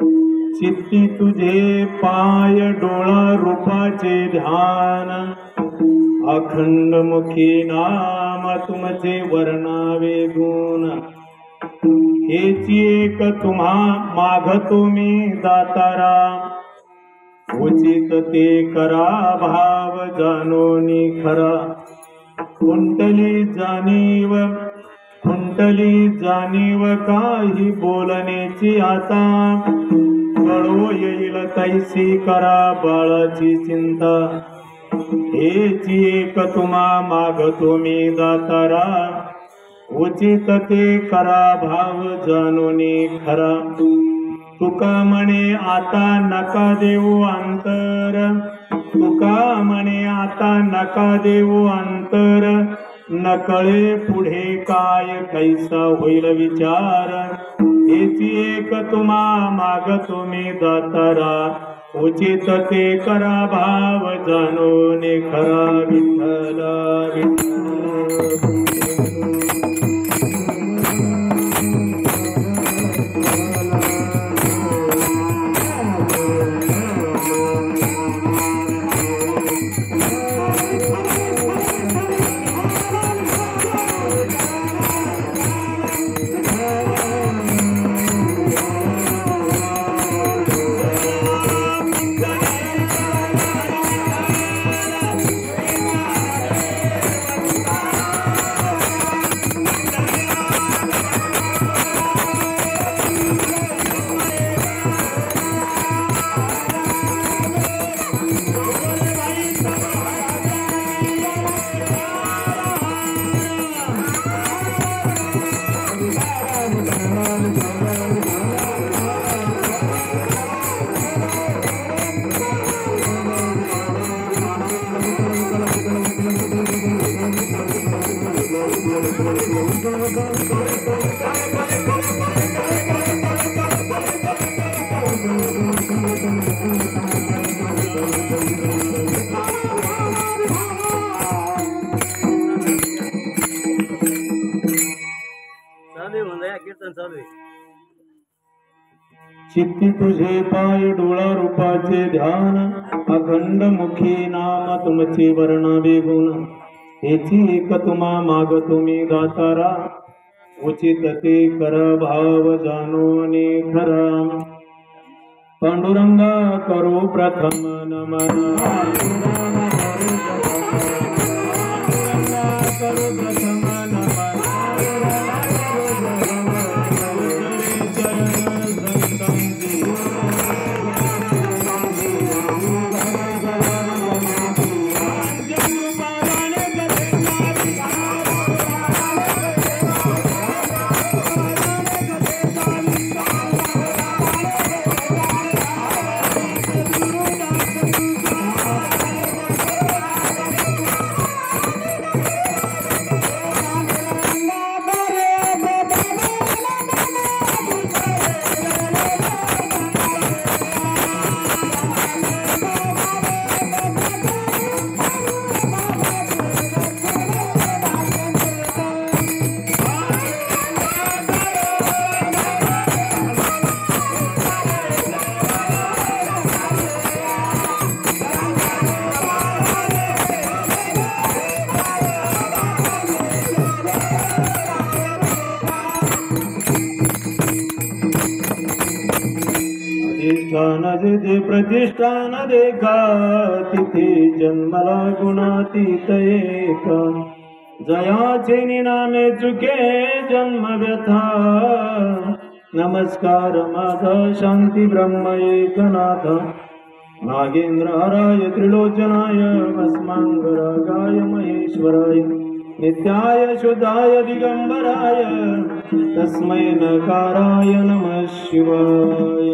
चित्ती तुझे पाय डोळा रूपाचे ध्यान, अखंड मुखी नाम तुमचे वर्णावे गुण। हेची एक तुम्हा मागतो मी दातारा, उचित ते करा भाव जाणोनी खरा। कुंटली जाणीव काही बोलण्याची आता, कळो येईल तैसी करा बाळाची चिंता। हेची एक तुम्हा मागतो मी दातारा, उचित ते करा भाव जाणोनी खरा। तुका म्हणे आता नका देऊ अंतर, तुका म्हणे आता नका देऊ अंतर। नकळे पुढे काय कैसा होईल विचार, हेची एक तुम्हा मागतो मी दातारा, उचित ते करा भाव जाणोने खरा। विठ्ठल विठ्ठल चित्ती तुझे पाय डोळा रूपाचे ध्यान, अखंड मुखी नाम तुमचे वर्णावे गुण। हेची एक तुम्हा मागतो मी दातारा, उचित ते कर भाव जाणोने खरा। पांडुरंगा करो प्रथम नमन, करो प्रथम नमन। प्रतिष्ठान देखा तिथे जन्मला गुणातीत एक, जयाचे निनामे चुके जन्म व्यथा। नमस्कार माझा शांती ब्रह्म एकनाथ, नागेंद्र हराय त्रिलोचनाय भस्मांगरागाय महेश्वराय, नित्याय शुद्धाय दिगंबराय तस्मै नकाराय नमः शिवाय।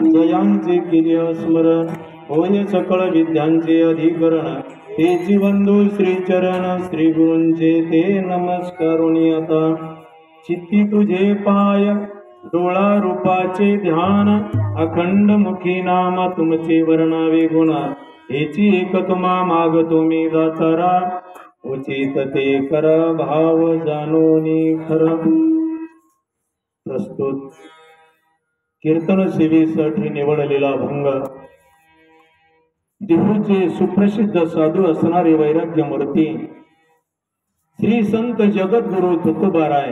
जयांचे केले स्मरण होय सकळ विद्यांचे अधिकरण, तेची बंधू श्रीचरण श्री गुरूंचे ते नमस्कारुणी आता। चित्ती तुझे पाय डोळा रूपाचे ध्यान, अखंड मुखी नाम तुमचे वर्णावे गुण। हेची एक तुम्हा मागतो मी दातारा, उचित ते कर भाव जाणोनी खरा। प्रस्तुत कीर्तन सेवेसाठी निवडलेला अभंग देहूचे सुप्रसिद्ध साधू असणारे वैराग्य मूर्ती श्री संत जगद्गुरु तुकोबाराय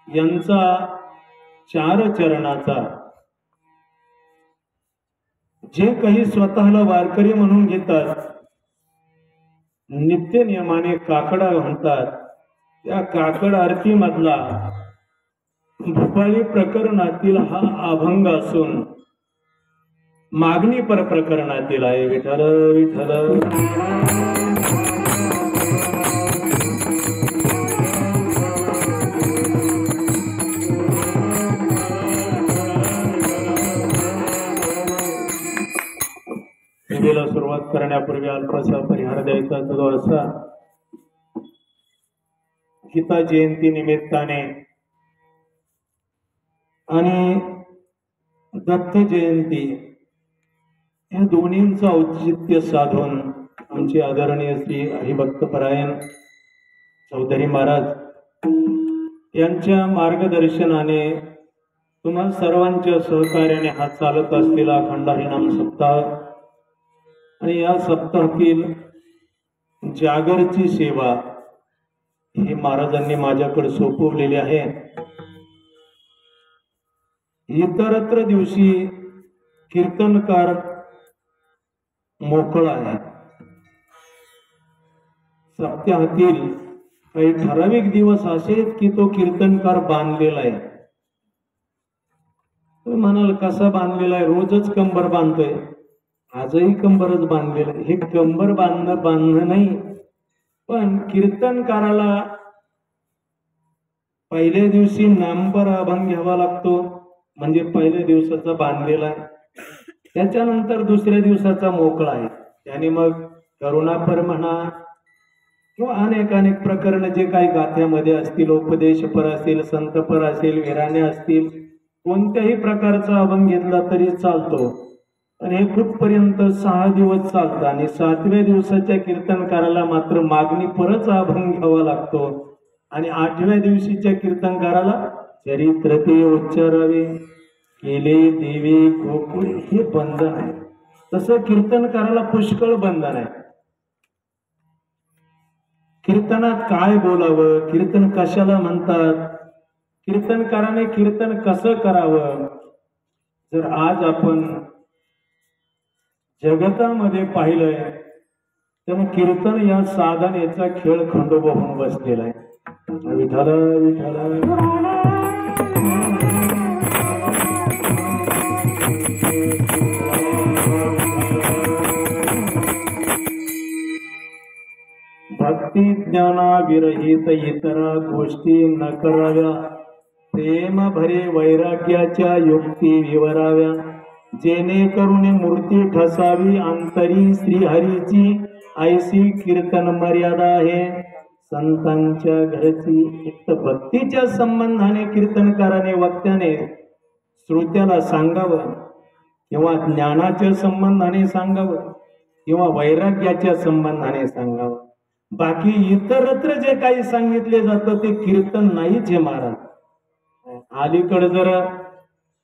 यांचा 4 चरणाचा जे काही स्वतःला वारकरी म्हणून घेतात, नित्य नियमाने काकडा म्हणतात, त्या काकड आरती मधला भूपाळी प्रकरणातील हा अभंग असून मागणी पर प्रकरणातील आहे. विठ्ठल विठ्ठल पूजेला सुरुवात करण्यापूर्वी अल्पसा परिहार द्यायचा तो असा, गीता जयंती निमित्ताने आणि दत्त जयंती या दोन्हींचं औचित्य साधून आमचे आदरणीय श्री हरिभक्तपरायण चौधरी महाराज यांच्या मार्गदर्शनाने तुम्हा सर्वांच्या सहकार्याने हा चालत असलेला अखंड हरिनाम सप्ताह आणि या सप्ताहातील जागरची सेवा ही महाराजांनी माझ्याकडे सोपवलेली आहे. इतरत्र दिवशी कीर्तनकार मोकळा आहे. सप्ताहातील काही ठराविक दिवस असे की तो कीर्तनकार बांधलेला आहे. म्हणाल कसा बांधलेला आहे? रोजच कंबर बांधतोय. आजही कंबरच बांधलेलं आहे. हे कंबर बांधणं नाही, पण कीर्तनकाराला पहिल्या दिवशी नामपर अभंग घ्यावा लागतो, म्हणजे पहिल्या दिवसाचा बांधलेला आहे. त्याच्यानंतर दुसऱ्या दिवसाचा मोकळा आहे. त्याने मग करुणापर म्हणा किंवा अनेक प्रकरण जे काही गाथ्यामध्ये असतील, उपदेशपर असेल, संतपर असेल, विराणे असतील, कोणत्याही प्रकारचा अभंग घेतला तरी चालतो. पण हे कुठपर्यंत 6 दिवस चालतं आणि 7व्या दिवसाच्या कीर्तनकाराला मात्र मागणी परच अभंग घ्यावा लागतो. आणि 8व्या दिवशीच्या कीर्तनकाराला चरित्र ते उच्चारावे केले देवे गोकुळे हे बंधन आहे. तसं कीर्तनकाराला पुष्कळ बंधन आहे. कीर्तनात काय बोलावं, कीर्तन कशाला म्हणतात, कीर्तनकाराने कीर्तन कसं करावं. जर आज आपण जगतामध्ये पाहिलंय तर कीर्तन या साधनेचा खेळ खंडोबा होऊन बसलेला आहे. विठ्ठल विठ्ठल भक्ती ज्ञाना विरहित इतरा गोष्टी न कराव्या, प्रेम भरे वैराग्याच्या युक्ती विवराव्या, जेणेकरून मूर्ती ठसावी अंतरी श्रीहरीची, ऐसी कीर्तन मर्यादा आहे संतांच्या घरची. एक भक्तीच्या संबंधाने कीर्तनकाराने वक्त्याने श्रोत्याला सांगावं, किंवा ज्ञानाच्या संबंधाने सांगावं, किंवा वैराग्याच्या संबंधाने सांगावं. बाकी इतरत्र जे काही सांगितले जातं ते कीर्तन नाहीच आहे महाराज. अलीकडे जर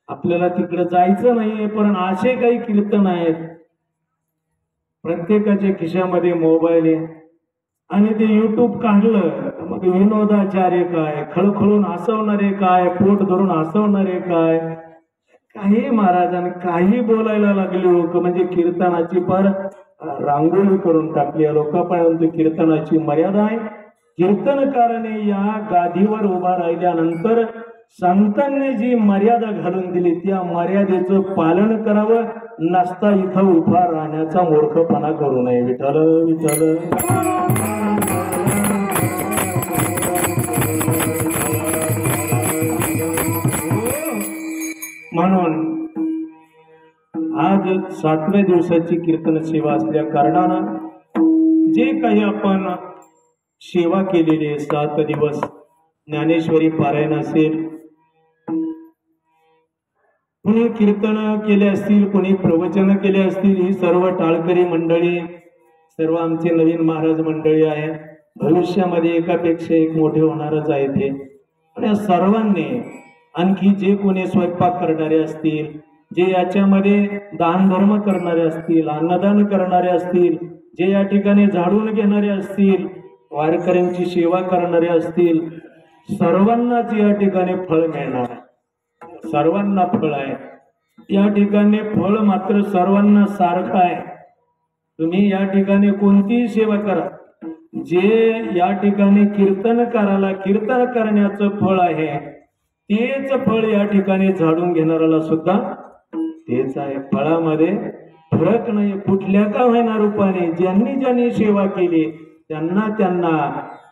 आपल्याला तिकडे जायचं नाहीये, पण असे काही कीर्तन आहेत, प्रत्येकाच्या खिशामध्ये मोबाईल आहे आणि ते युट्यूब काढलं मग विनोदाचार्य काय, खळखळून हसवणारे काय, पोट धरून हसवणारे काय, काही महाराजांनी काही बोलायला लागले लोक. म्हणजे कीर्तनाची फार रांगोळी करून टाकली लोकांपर्यंत. कीर्तनाची मर्यादा आहे. कीर्तनकाराने या गादीवर उभा राहिल्यानंतर संतांनी जी मर्यादा घालून दिली त्या मर्यादेचं पालन करावं. नसता इथं उभा राहण्याचा मूर्खपणा करू नये. विठ्ठल विठ्ठल म्हणून आज 7व्या दिवसाची कीर्तन सेवा असल्या कारणानं जे काही आपण सेवा केलेली आहे, 7 दिवस ज्ञानेश्वरी पारायण असेल, कोणी कीर्तन केले असतील, कोणी प्रवचन केले असतील, ही सर्व टाळकरी मंडळी, सर्व आमचे नवीन महाराज मंडळी आहे. भविष्यामध्ये एकापेक्षा एक मोठे होणारच आहे ते. आणि सर्वांनी आणखी जे कोणी स्वयंपाक करणारे असतील, जे याच्यामध्ये दान धर्म करणारे असतील, अन्नदान करणारे असतील, जे या ठिकाणी झाडून घेणारे असतील, वारकऱ्यांची सेवा करणारे असतील, सर्वांनाच या ठिकाणी फळ मिळणार आहे. सर्वांना फळ आहे. या ठिकाणी फळ मात्र सर्वांना सारखं आहे. तुम्ही या ठिकाणी कोणतीही सेवा करा, जे या ठिकाणी कीर्तन करण्याचं फळ आहे तेच फळ या ठिकाणी झाडून घेणाऱ्याला सुद्धा तेच आहे. फळामध्ये फरक नाही. कुठल्या का होईना रूपाने ज्यांनी ज्यांनी सेवा केली त्यांना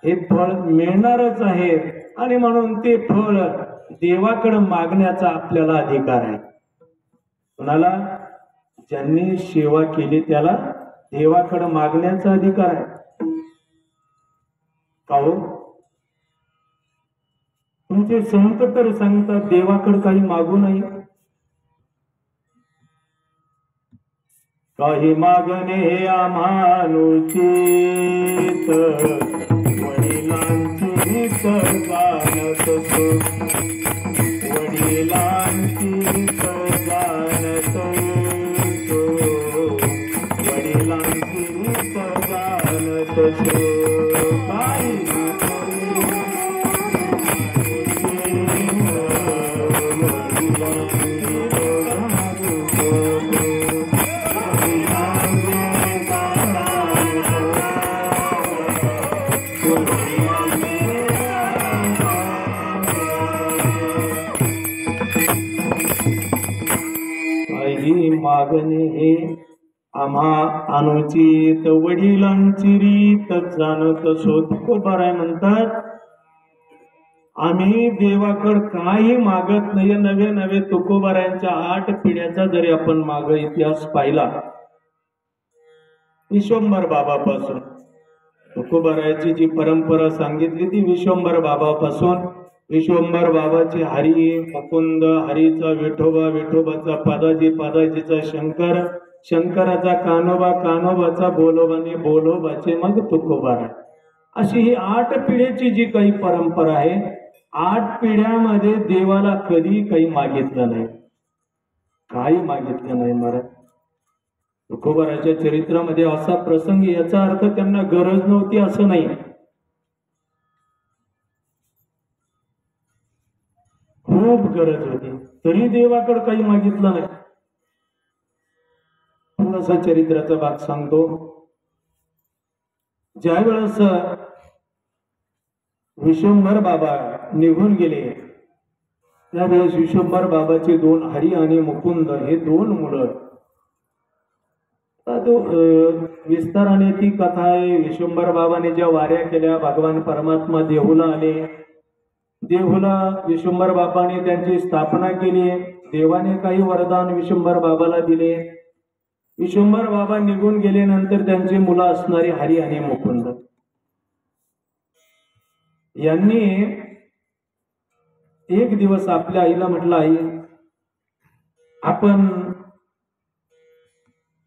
हे फळ मिळणारच आहे. आणि म्हणून ते फळ देवाकडे मागण्याचा आपल्याला अधिकार आहे. कोणाला? ज्यांनी सेवा केली त्याला देवाकडे मागण्याचा अधिकार आहे. का हो? तुमचे संत तर सांगतात देवाकडे काही मागू नये. काही मागणे हे आम्हानुचित, वडिलांची जाणत असो, वडिलांची जाणत असो, वडिलांची जाणत असो. मागणे हे आम्हा अनुचित, वडिलांची रीत जाणत असो. तुकोबाराय म्हणतात आम्ही देवाकड काही मागत नाही. नवे तुकोबारायांच्या 8 पिढ्याचा जरी आपण माग इतिहास पाहिला, विश्वंभर बाबापासून तुकोबारायाची जी परंपरा सांगितली ती विश्वंभर बाबापासून. विश्वंभर बाबाचे हरी मुकुंद, हरीचा विठोबा, विठोबाचा पादाजी, पादाजीचा शंकर, शंकराचा कानोबा, कानोबाचा बोलोबाने, बोलोबाचे मग तुकोबाराय. अशी ही 8 पिढ्याची जी काही परंपरा आहे, 8 पिढ्यामध्ये देवाला कधी काही मागितलं नाही, काही मागितलं नाही. महाराज तुकोबाराच्या चरित्रामध्ये असा प्रसंग, याचा अर्थ त्यांना गरज नव्हती असं नाही. खूप गरज होती तरी देवाकडे काही मागितलं नाही. थोडासा चरित्राचा भाग सांगतो. ज्या वेळेस विश्वंभर बाबा निघून गेले त्यावेळेस विश्वंभर बाबाचे 2 हरी आणि मुकुंद हे 2 मुलं, विस्ताराने ती कथा आहे. विश्वंभर बाबाने ज्या वाऱ्या केल्या, भगवान परमात्मा देहूला आले, देहूला विश्वंभर बाबाने त्यांची स्थापना केली. देवाने काही वरदान विश्वंभर बाबाला दिले. विश्वंभर बाबा निघून गेल्यानंतर त्यांची मुलं असणारी हरी आणि मुकुंद यांनी एक दिवस आपल्या आईला म्हटलं, आई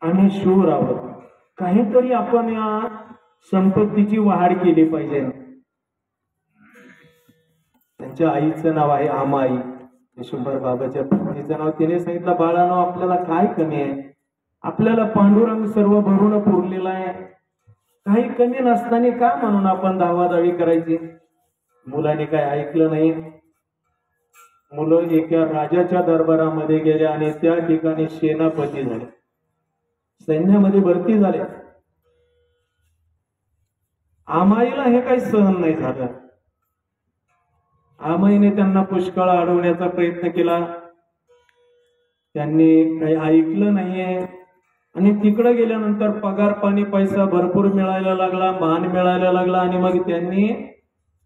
आम्ही शूर आहोत, काहीतरी आपण या संपत्तीची वाढ केली पाहिजे. त्यांच्या आईचं नाव आहे आमाई. विश्वंभर बाबाच्या पत्नीचं नाव. तिने सांगितलं, बाळानो आपल्याला काय कमी आहे, आपल्याला पांडुरंग सर्व भरून पुरलेला आहे, काही कमी नसताना का म्हणून आपण धावाधावी करायची. मुलाने काय ऐकलं नाही. मुलं एका राजाच्या दरबारामध्ये गेले आणि त्या ठिकाणी सेनापती झाले, सैन्यामध्ये भरती झाले. आमाईला हे काही सहन नाही झालं. आमाईने त्यांना पुष्कळ अडवण्याचा प्रयत्न केला, त्यांनी काही ऐकलं नाहीये. आणि तिकडे गेल्यानंतर पगार पाणी पैसा भरपूर मिळायला लागला, मान मिळायला लागला. आणि मग त्यांनी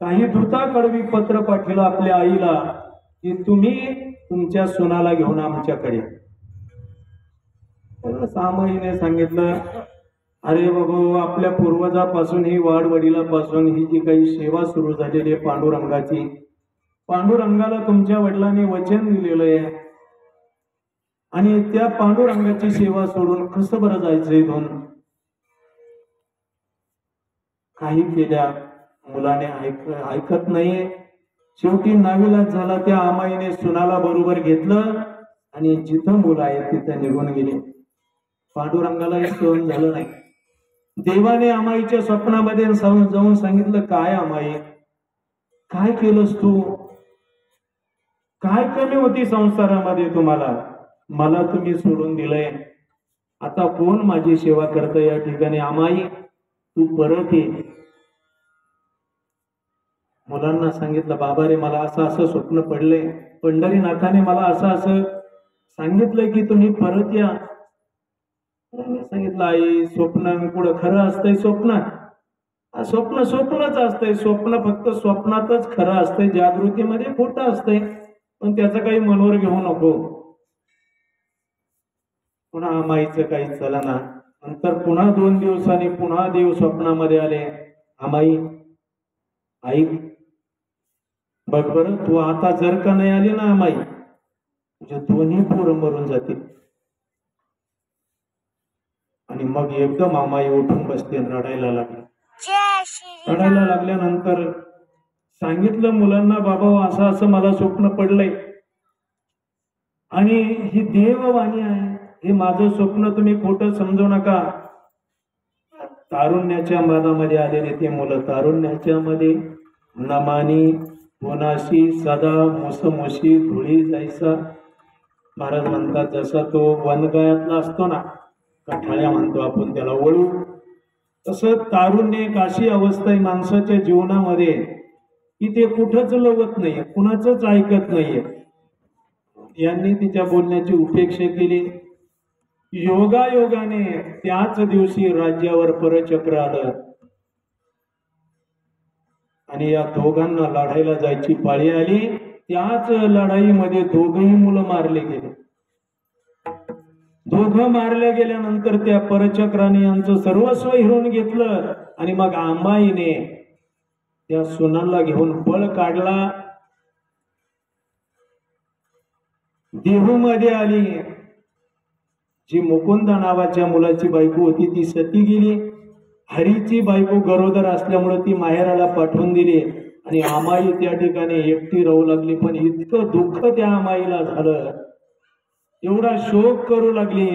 काही दूताकडवी पत्र पाठवलं आपल्या आईला की तुम्ही तुमच्या सुनाला घेऊन आमच्याकडे. आमाईने सांगितलं, अरे बाबा, आपल्या पूर्वजापासून ही वाडवडिलापासून ही जी काही सेवा सुरू झालेली आहे पांडुरंगाची, पांडुरंगाला तुमच्या वडिलांनी वचन दिलेलं आहे आणि त्या पांडुरंगाची सेवा सोडून कसं बरं जायचं इथून. काही केल्या, मुलाने ऐकत नाहीये. शेवटी नाविलाज झाला. त्या आमाईने सुनाला बरोबर घेतलं आणि जिथं मुलं आहेत तिथं निघून गेले. पांडुरंगालाही सहन झालं नाही. देवाने आमाईच्या स्वप्नामध्ये जाऊन सांगितलं, काय आमाई, काय केलंस तू? काय कमी होती संसारामध्ये तुम्हाला? मला तुम्ही सोडून दिलंय. आता कोण माझी सेवा करतं या ठिकाणी? आमाई तू परत ये. मुलांना सांगितलं, बाबा रे, मला असं असं स्वप्न पडलंय. पंढरीनाथाने मला असं असं सांगितलंय की तुम्ही परत या. सांगितलं, आई स्वप्न पुढं खरं असतंय? स्वप्न स्वप्न स्वप्नच असतंय. स्वप्न फक्त स्वप्नातच खरं असतंय, जागृतीमध्ये खोटं असतंय. पण त्याचं काही मनोर घेऊ नको. पुन्हा आमाईचं काही चलना. नंतर पुन्हा 2 दिवसांनी पुन्हा देव स्वप्नामध्ये आले. आमाई ऐक, बघ बरं, तू आता जर का नाही आली ना आमाई, तुझे दोन्ही पोरं मरून जातील. आणि मग एकदम आमाई उठून बसते, रडायला लागली. रडायला लागल्यानंतर सांगितलं मुलांना, बाबा असं असं मला स्वप्न पडलंय आणि ही देववाणी आहे. हे माझं स्वप्न तुम्ही खोटं समजू नका. तारुण्याच्या मनामध्ये आलेले ते मुलं, तारुण्याच्या मध्ये नमानी कोणाशी सदा मोसमोशी धुळी जायचा. महाराज म्हणतात, जसा तो वनगायातला असतो ना, कठाळ्या म्हणतो आपण त्याला, वळू, तसं तारुण्य एक अशी अवस्था आहे माणसाच्या जीवनामध्ये की ते कुठंच लवत नाहीये, कुणाचंच ऐकत नाहीये. यांनी तिच्या बोलण्याची उपेक्षा केली. योगायोगाने त्याच दिवशी राज्यावर परचक्र आलं आणि या दोघांना लढायला जायची पाळी आली. त्याच लढाईमध्ये दोघही मुलं मारले गेले. दोघं मारल्या गेल्यानंतर त्या परचक्राने यांचं सर्वस्व हिरून घेतलं आणि मग आंबाईने त्या सुनाला घेऊन पळ काढला. देहूमध्ये आली. जी मुकुंदा नावाच्या मुलाची बायको होती ती सती गेली. हरीची बायको गरोदर असल्यामुळे ती माहेराला पाठवून दिली आणि आमाई त्या ठिकाणी एकटी राहू लागली. पण इतकं दुःख त्या आमाईला झालं, एवढा शोक करू लागली.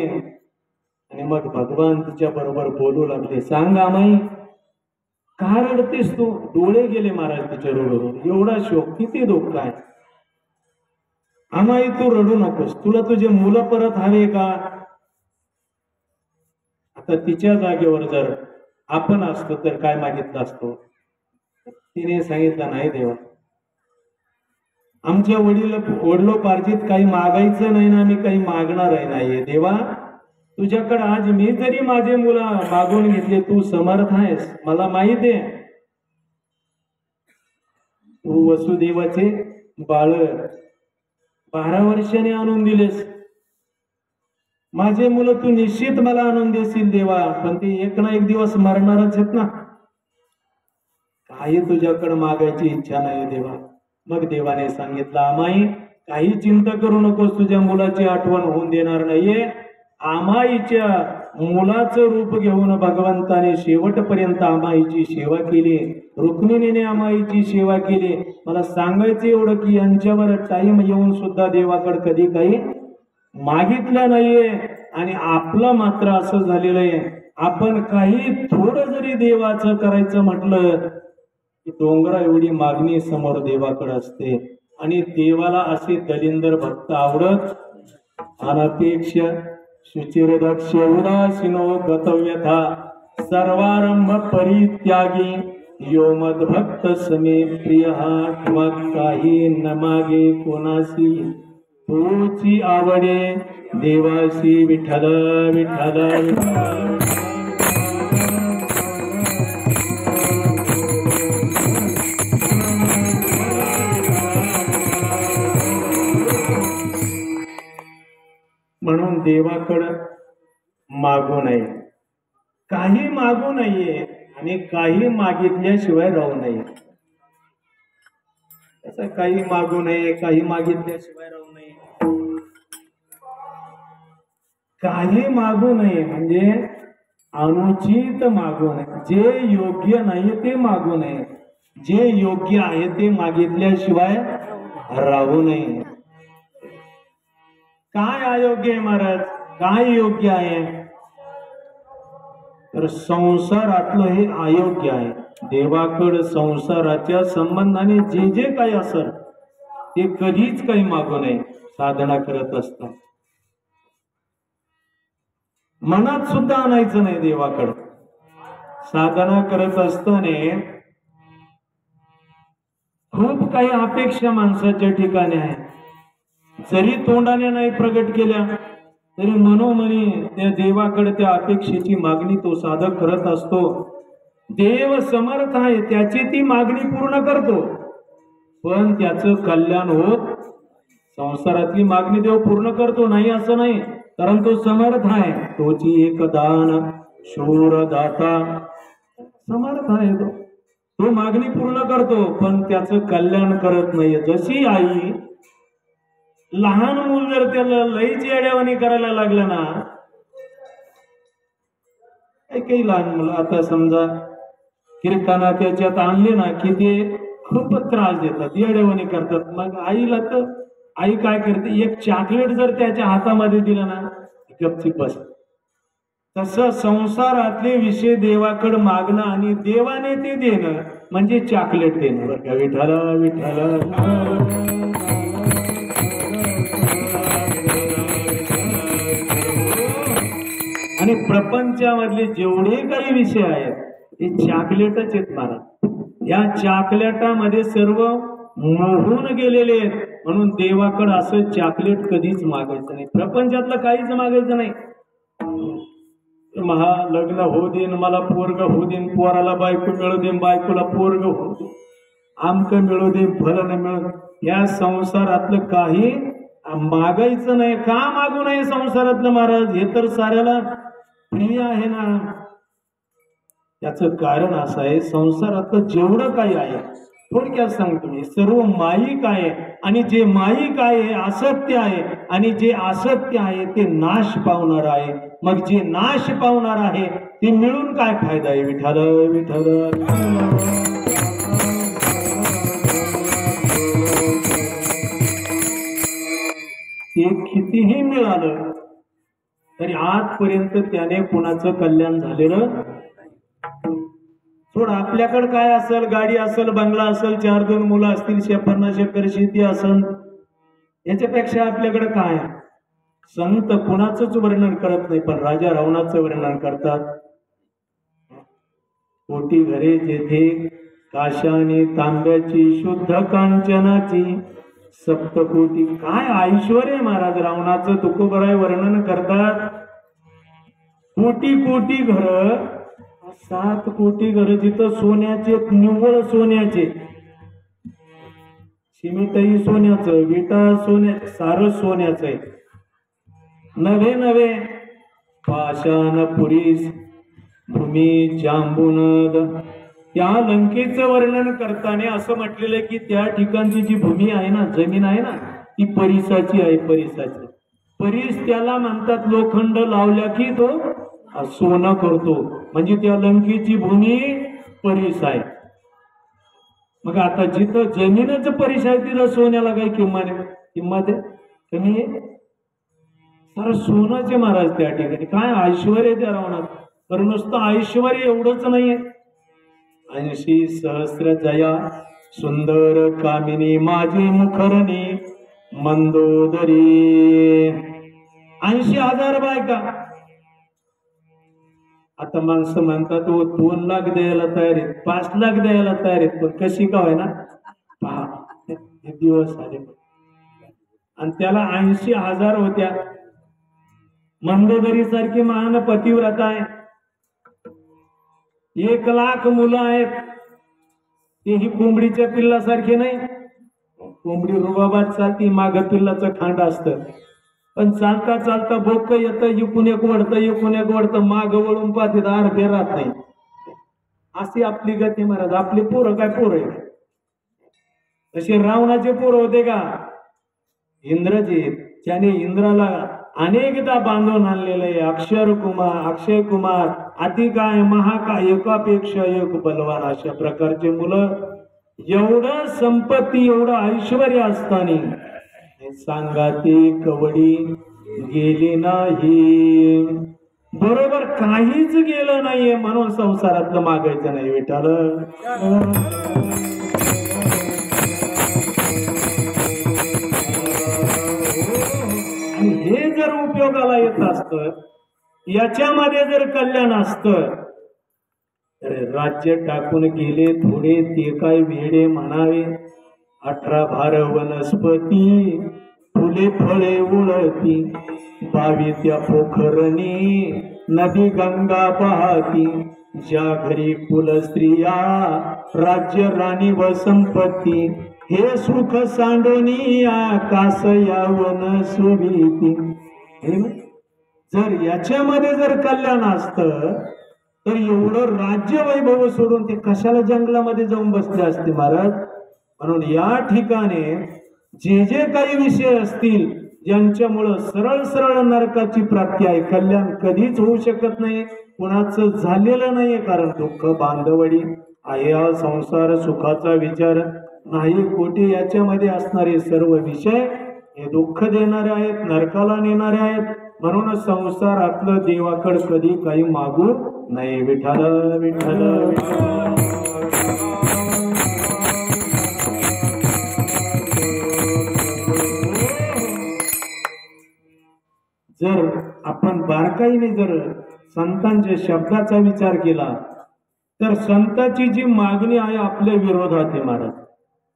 आणि मग भगवान तिच्या बरोबर बोलू लागले, सांग आमाई, का रडतेस तू? डोळे गेले महाराज तिच्या डोळ्यावरून. एवढा शोक, किती दुःख आहे. आमाई तू रडू नकोस, तुला तुझे मुलं परत हवे का? आता तिच्या जागेवर जर आपण असतो तर काय मागितलं असतो? तिने सांगितलं, नाही देवा, आमच्या वडिलोपार्जित काही मागायचं नाही ना, आम्ही काही मागणार नाहीये. देवा, तुझ्याकडे आज मी जरी माझे मुलं मागून घेतले, तू समर्थ आहेस, मला माहित आहे. तू वसुदेवाचे बाळ 12 वर्षाने आणून दिलेस. माझे मुलं तू निश्चित मला आणून देशील देवा, पण ते एक ना एक दिवस मरणारच आहेत ना. काही तुझ्याकडे मागायची इच्छा नाही देवा. मग देवाने सांगितलं, आमाई काही चिंता करू नकोस, तुझ्या मुलाची आठवण होऊन देणार नाहीये. आमाईच्या मुलाचं रूप घेऊन भगवंताने शेवटपर्यंत आमाईची सेवा केली. रुक्मिणीने आमाईची सेवा केली. मला सांगायचं एवढं की यांच्यावर टाइम येऊन सुद्धा देवाकडे कधी काही मागितलं नाहीये. आणि आपलं मात्र असं झालेलं आहे, आपण काही थोडं जरी देवाचं करायचं म्हटलं की डोंगरा एवढी मागणी समोर देवाकडे असते. आणि देवाला असे दलिंदर भक्त आवडत. अनपेक्ष शुचिरदक्ष उदासीनो गतव्यथा सर्वारंभ परित्यागी यो मद भक्त समे प्रिय किंवा काही न मागे कोणासी तोची आवडे देवासी विठ्ठल विठ्ठल विठ्ठल. म्हणून देवाकडं मागू नये, काही मागू नये आणि काही मागितल्याशिवाय राहू नये. असं काही मागू नये, काही मागितल्याशिवाय राहू नये. काही मागू नये म्हणजे अनुचित मागू नये, जे योग्य नाही ते मागू नये. जे योग्य आहे ते मागितल्याशिवाय राहू नये. काय अयोग्य आहे महाराज, काय योग्य आहे? तर संसारातलं हे अयोग्य आहे. देवाकडे संसाराच्या संबंधाने जे जे काही असेल ते कधीच काही मागू नये. साधना करत असतात मनात सुद्धा आणायचं नाही देवाकडे. साधना करत असताना खूप काही अपेक्षा माणसाच्या ठिकाणी आहे. जरी तोंडाने नाही प्रगट केल्या तरी मनोमनी त्या देवाकडे त्या अपेक्षेची मागणी तो साधक करत असतो. देव समर्थ आहे, त्याची ती मागणी पूर्ण करतो, पण त्याचं कल्याण होत. संसारातली मागणी देव पूर्ण करतो नाही असं नाही, कारण तो समर्थ आहे. तोची एक दान शूर दाता, समर्थ आहे तो मागणी पूर्ण करतो पण त्याचं कल्याण करत नाही. जशी आई लहान मूल जर त्याला लईच येड्यावानी करायला लागलं ना, काही लहान मुलं आता समजा कीर्तना त्याच्यात आणले ना की ते खूप त्रास देतात, येड्यावानी करतात. मग आईला तर आई काय करते, एक चॉकलेट जर त्याच्या हातामध्ये दिलं ना गपचीप बस. तसं संसारातले विषय देवाकडे मागणं आणि देवाने ते देणं म्हणजे चॉकलेट देणं. बरं का, विठाला विठाला आणि प्रपंचामधले जेवढे काही विषय आहेत ते चॉकलेटच आहेत महाराज. या चॉकलेटामध्ये सर्व मोहून गेलेले आहेत. म्हणून देवाकडे असं चॉकलेट कधीच मागायचं नाही, प्रपंचातलं काहीच मागायचं नाही. महा लग्न होऊ देन, मला पोरग होऊ देन, पोराला बायको मिळू देन, बायकोला पोरग होऊ दे, आमक मिळू दे, फल न मिळू. या संसारातलं काही मागायचं नाही. का मागू नये संसारातलं महाराज? हे तर साऱ्याला प्रिय आहे ना. त्याचं कारण असं आहे, संसारातलं जेवढं काही आहे थोडक्यात सांगतो मी, सर्व माईक आहे. आणि जे माईक आहे असत्य आहे, आणि जे असत्य आहे ते नाश पावणार आहे. मग जे नाश पावणार आहे ते मिळून काय फायदा आहे? विठाल विठाल ते कितीही मिळालं तरी आजपर्यंत त्याने कुणाचं कल्याण झालेलं. थोडं आपल्याकडे काय असेल, गाडी असेल, बंगला असेल, 4-2 मुलं असतील, 50 एकर शेती असेल, याच्यापेक्षा आपल्याकडे काय? संत कुणाचंच वर्णन करत नाही, पण राजा रावणाचं वर्णन करतात. कोटी घरे जेथे काशाने तांब्याची शुद्ध कांचनाची सप्तकोटी. काय ऐश्वर आहे महाराज रावणाचं, तुकोबराय वर्णन करतात. कोटी कोटी घर, 7 कोटी घर जिथं सोन्याचे, निव्वळ सोन्याचे, सिमेंटही सोन्याचं, विटा सोन्या, सारं सोन्याचं आहे. नवे नवे पाषाण पुरीस भूमी जांबुनद. त्या लंकेचं वर्णन करताना असं म्हटलेलं की त्या ठिकाणची जी भूमी आहे ना, जमीन आहे ना, ती परिसाची आहे. परिसाची परीस त्याला म्हणतात. लोखंड लावल्या की तो सोनं करतो, म्हणजे त्या लंकेची भूमी परीस आहे. मग आता जिथं जमीनच परीस आहे तिथं सोन्याला काही किंमत आहे? किंमत आहे कमी आहे? सारं सोनाचे महाराज त्या ठिकाणी. काय ऐश्वर त्या रावणात. तर नुसतं ऐश्वर एवढंच नाहीये. 80 सहस्र जया सुंदर कामिनी माझी मुखरणी मंदोदरी. 80,000 बायका. आता माणसं म्हणतात 2 लाख द्यायला तयार आहेत, 5 लाख द्यायला तयार आहेत, पण कशी का होय ना पहा हे दिवस आले. आणि त्याला 80,000 होत्या. मंदोदरी सारखी महान पतिव्रता आहे. 1 लाख मुलं आहेत. तेही कोंबडीच्या पिल्लासारखे नाही. कोंबडी रुबाबात चालती, माग पिल्लाचं खांड असतं, पण चालता चालता बोक येतं, इकून एक वळतं, इकून एक वळतं, माग वळून पाहते अर्धे राहत नाही. अशी आपली गती महाराज. आपली पोरं काय पोरं आहे? तसे रावणाचे पोरं होते का? इंद्रजित, ज्याने इंद्राला अनेकदा बांधून आणलेलं आहे. अक्षय कुमार, अति काय महाकाय, एकापेक्षा एक बलवान, अशा प्रकारचे मुलं एवढं संपत्ती एवढं ऐश्वर्य असताना सांगा ती कवडी गेली नाही. बरोबर काहीच गेलं नाहीये म्हणून संसारातलं मागायचं नाही विठाल. आणि हे जर उपयोगाला येत असत, याच्यामध्ये जर कल्याण असत, राज्य टाकून गेले थोडे ते काय वेडे म्हणावे. 18 भार वनस्पती फुले फळे उळती, 22 त्या पोखरणी नदी गंगा पाहती. ज्या घरी कुल स्त्रिया राज्य राणी व संपत्ती, हे सुख सांडोनी आकाश यावन सुभीती. जर याच्यामध्ये जर कल्याण असतं तर एवढं राज्य वैभव सोडून ते कशाला जंगलामध्ये जाऊन बसले असते महाराज. म्हणून या ठिकाणी जे जे काही विषय असतील ज्यांच्यामुळं सरळ सरळ नरकाची प्राप्ती आहे, कल्याण कधीच होऊ शकत नाही, कुणाचं झालेलं नाहीये. कारण दुःख बांधवडी आहे, हा संसार सुखाचा विचार नाही कोटी. याच्यामध्ये असणारे सर्व विषय हे दुःख देणारे आहेत, नरकाला नेणारे आहेत. म्हणून संसारातलं देवाकड कधी काही मागू नाही. विठ्ठल विठ्ठल विठ्ठल. जर आपण बारकाईने जर संतांच्या शब्दाचा विचार केला तर संतांची जी मागणी आहे आपल्या विरोधात आहे महाराज,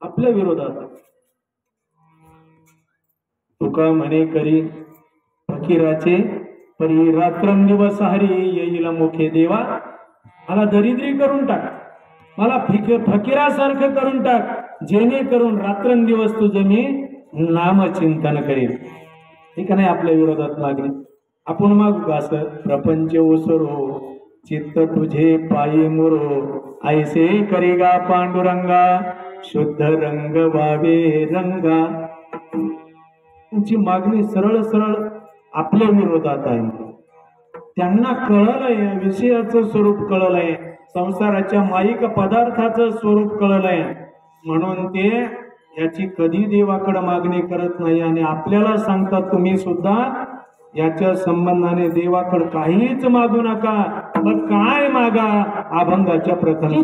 आपल्या विरोधात. तुका म्हणे करी फकीराचे परी रात्रंदिवस हरी, येईल मुखे देवा. मला दरिद्री करून टाक, मला फकीरासारखं करून टाक, जेणेकरून रात्रंदिवस तुझं मी नामचिंतन करेन. ठीक नाही. आपल्या विरोधात मागणी आपण मागू असं. प्रपंच ओसरो चित्त तुझे पायी मुरो, ऐसे करिगा पांडुरंगा, शुद्ध रंग वावे रंगा. तुमची मागणी सरळ सरळ आपल्या विरोधात आहे. त्यांना कळलंय विषयाचं स्वरूप, कळलंय संसाराच्या माईक पदार्थाचं स्वरूप कळलंय, म्हणून ते याची कधी देवाकडे मागणी करत नाही. आणि आपल्याला सांगतात तुम्ही सुद्धा याच्या संबंधाने देवाकडे काहीच मागू नका. मग काय मागा? अभंगाच्या प्रथम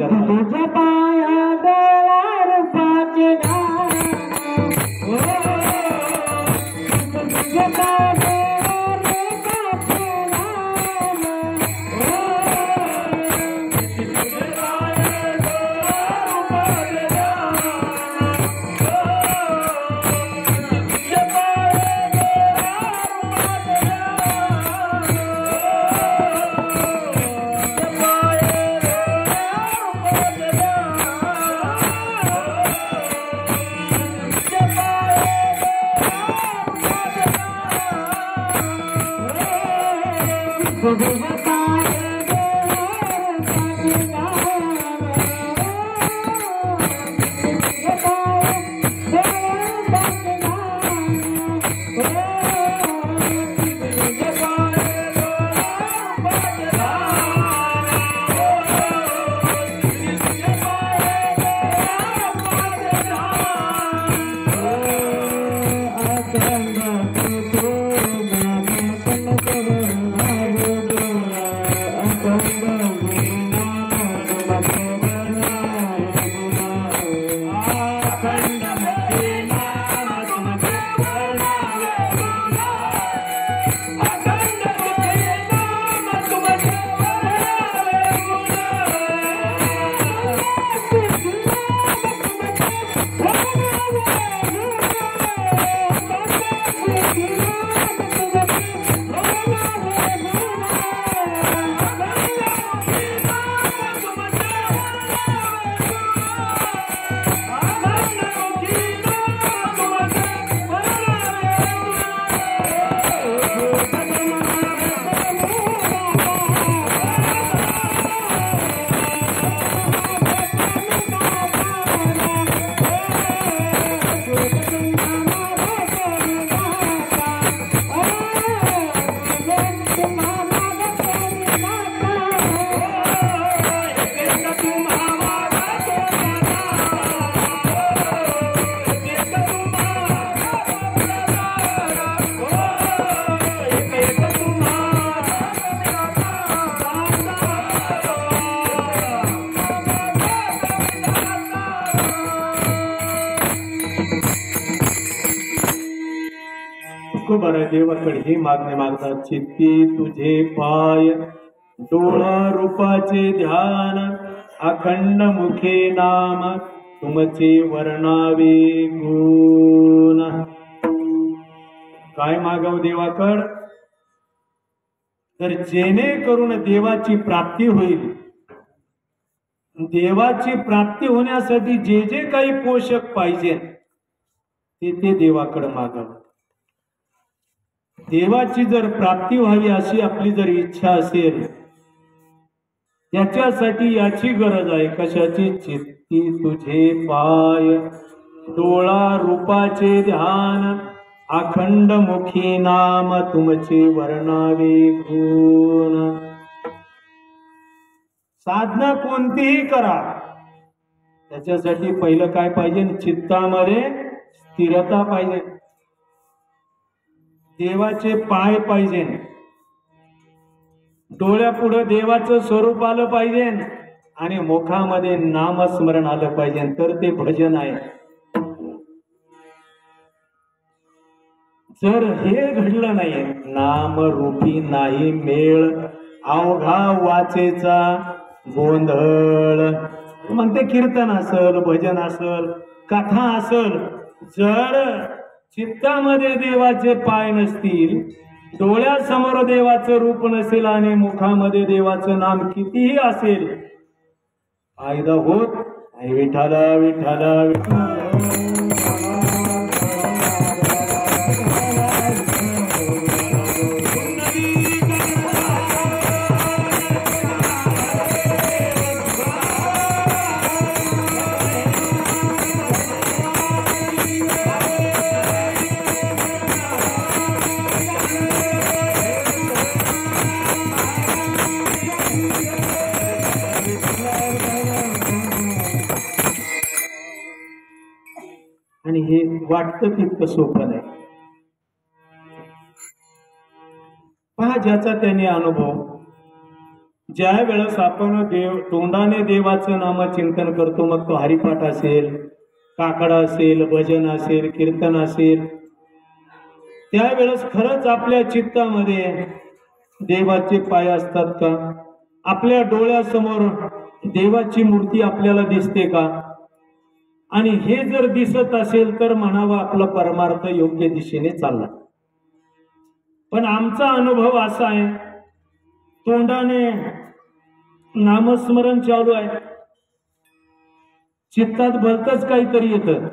खूप बरं देवाकडे ही मागणी मागतात. चित्ती तुझे पाय डोळा रूपाचे ध्यान अखंड मुखे नाम तुमचे वर्णावे गुण. काय मागाव देवाकड? तर जेणेकरून देवाची प्राप्ती होईल. देवाची प्राप्ती होण्यासाठी जे जे काही पोषक पाहिजे ते देवाकडे मागावं. देवाची जर प्राप्ती व्हावी अशी आपली जर इच्छा असेल त्याच्यासाठी याची गरज आहे. कशाची? चित्ती तुझे पाय डोळा रूपाचे ध्यान अखंड मुखी नाम तुमचे वर्णावे गुण. साधना कोणतीही करा त्याच्यासाठी पहिलं काय पाहिजे? चित्तामध्ये स्थिरता पाहिजे. देवाचे पाय पाहिजे. डोळ्यापुढे देवाचं स्वरूप आलं पाहिजे आणि मुखामध्ये नामस्मरण आलं पाहिजे. तर ते भजन आहे. जर हे घडलं नाही, नामरूपी नाही मेळ, अवघा वाचेचा गोंधळ. म्हणते कीर्तन असल, भजन असल, कथा असल, जर चित्तामध्ये देवाचे पाय नसतील, डोळ्यासमोर देवाचं रूप नसेल आणि मुखामध्ये देवाचं नाम कितीही असेल, फायदा होत नाही. विठाला विठाला विठाला. आणि हे वाटतं तितकं सोपं नाही. पहा, ज्याचा त्याने अनुभव. ज्या वेळेस आपण तोंडाने देवाचं नामचिंतन करतो, मग तो हरिपाठ असेल, काकडा असेल, भजन असेल, कीर्तन असेल, त्यावेळेस खरंच आपल्या चित्तामध्ये देवाचे पाय असतात का? आपल्या डोळ्यासमोर देवाची मूर्ती आपल्याला दिसते का? आणि हे जर दिसत असेल तर म्हणावं आपला परमार्थ योग्य दिशेने चालला. पण आमचा अनुभव असा आहे, तोंडाने नामस्मरण चालू आहे, चित्तात भलतच काहीतरी येतं.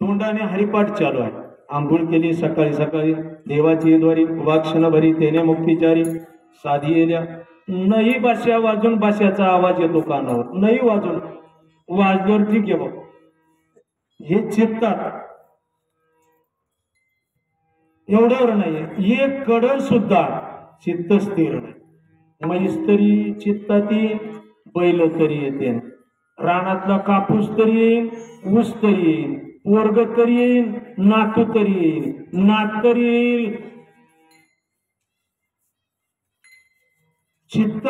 तोंडाने हरिपाठ चालू आहे, आंघोळ केली सकाळी सकाळी, देवाची द्वारी वाक्षण भरी तेने मुक्तिचारी साधी येल्या. नाही बाश्या वाजून बाश्याचा आवाज येतो कानावर, नाही वाजून वाजल्यावर ठीक आहे बघ. हे चित्तात एवढ्यावर नाही, एक कडल सुद्धा चित्त स्थिर नाही. म्हैस तरी चित्ताती, बैल तरी येते, रानातला कापूस तरी येईल, ऊस तरी येईल, वर्ग तरी येईल, नातू तरी येईल, नात तरी येईल. चित्त,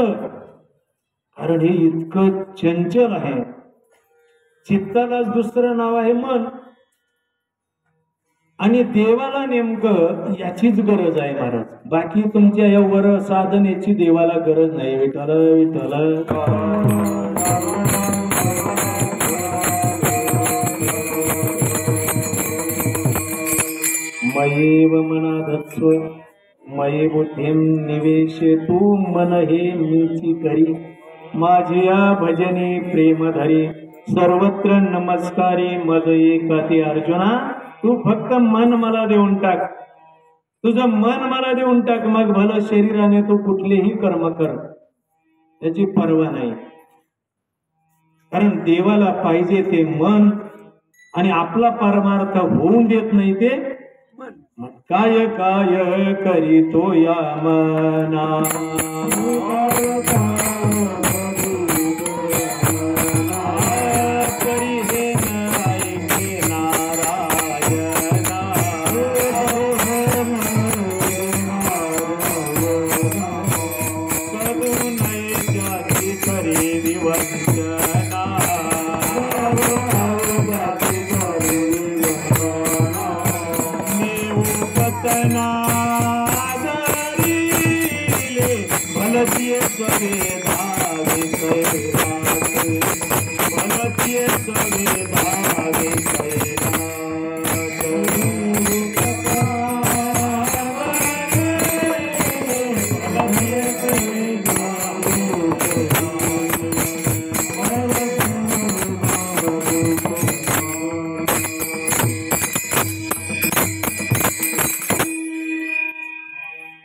कारण हे इतकं चंचल आहे. चित्तालाच दुसरं नाव आहे मन. आणि देवाला नेमकं याचीच गरज आहे महाराज. बाकी तुमच्या या वर साधन याची देवाला गरज नाही. विठ्ठल विठ्ठल. मयेव मनाधत्स्व मये बुद्धिम निवेशे तू मन हे मीची करी माझिया भजनी प्रेम धरी सर्वत्र नमस्कारी मद एकाती. अर्जुना, तू फक्त मन मला देऊन टाक, तुझं मन मला देऊन टाक, मग भलं शरीराने तू कुठलेही कर्म कर, त्याची पर्वा नाही. कारण देवाला पाहिजे ते मन, आणि आपला परमार्थ होऊन देत नाही ते मन. काय काय करीतो या मना, सवे धावे कैलास भलती सवे धावे कैलास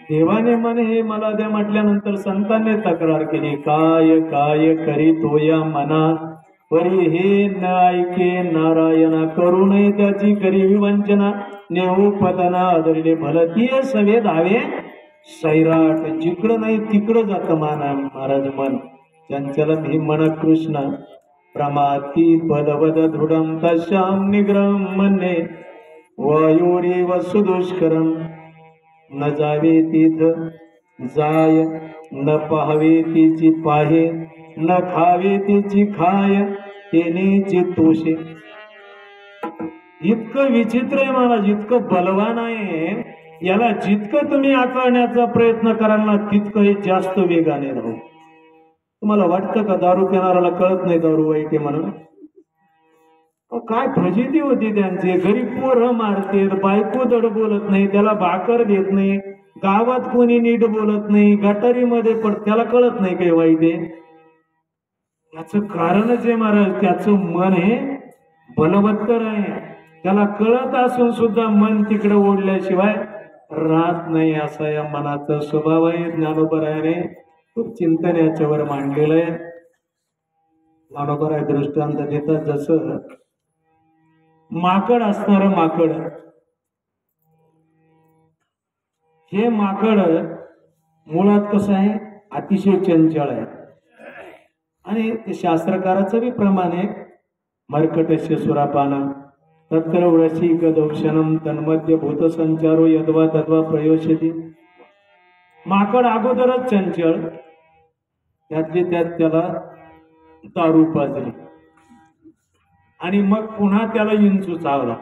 देवाने मन हे मला द्या म्हटल्यानंतर संतांनी तक्रार केली, काय काय करी तो या मना परी हे न ऐके नारायणा करू नये त्याची करी विवंचना नेऊ पतना आदरले भलती सवे धावे सैराट जिकडं नाही तिकडं जात माना महाराज मन चंचल ही मन कृष्ण प्रमाती बलवद दृढम तशाम निग्रहम मन्ये वायुरी वसुदुष्करम न जावे तीथ जाय न पाहावे तिची पाहे न खावे तिची खाय तेनेची तोषे. इतकं विचित्र आहे महाराज, इतकं बलवान आहे, याला जितकं तुम्ही आकळण्याचा प्रयत्न कराल ना तितकं हे जास्त वेगाने राहू. तुम्हाला वाटतं का दारू पिणाऱ्याला कळत नाही दारू वाईट आहे म्हणून? काय फजिती होती त्यांची, घरी पोरं मारते, बायको धड बोलत नाही, त्याला भाकर देत नाही, गावात कोणी नीट बोलत नाही, गटारीमध्ये पड, त्याला कळत नाही काही वाईट आहे. याच कारणच आहे महाराज, त्याचं मन हे बलवत्तर आहे, त्याला कळत असून सुद्धा मन तिकडे ओढल्याशिवाय राहत नाही, असा या मनाचा स्वभाव आहे. ज्ञानोबरायाने खूप चिंतन याच्यावर मांडलेलं आहे. ज्ञानोबराय दृष्टांत देतात, जसं माकड असणार, माकड हे माकड मुळात कसं आहे, अतिशय चंचल आहे. आणि ते शास्त्रकाराचं बी प्रमाण आहे, मर्कटस्य सुरापानं तत्र वृषिक दौशनम तन्मध्य भूत संचारो यद्वा तद्वा प्रयोशती. माकड अगोदरच चंचल, त्यातली त्यात त्याला दारू पाजली आणि मग पुन्हा त्याला इंचू चावला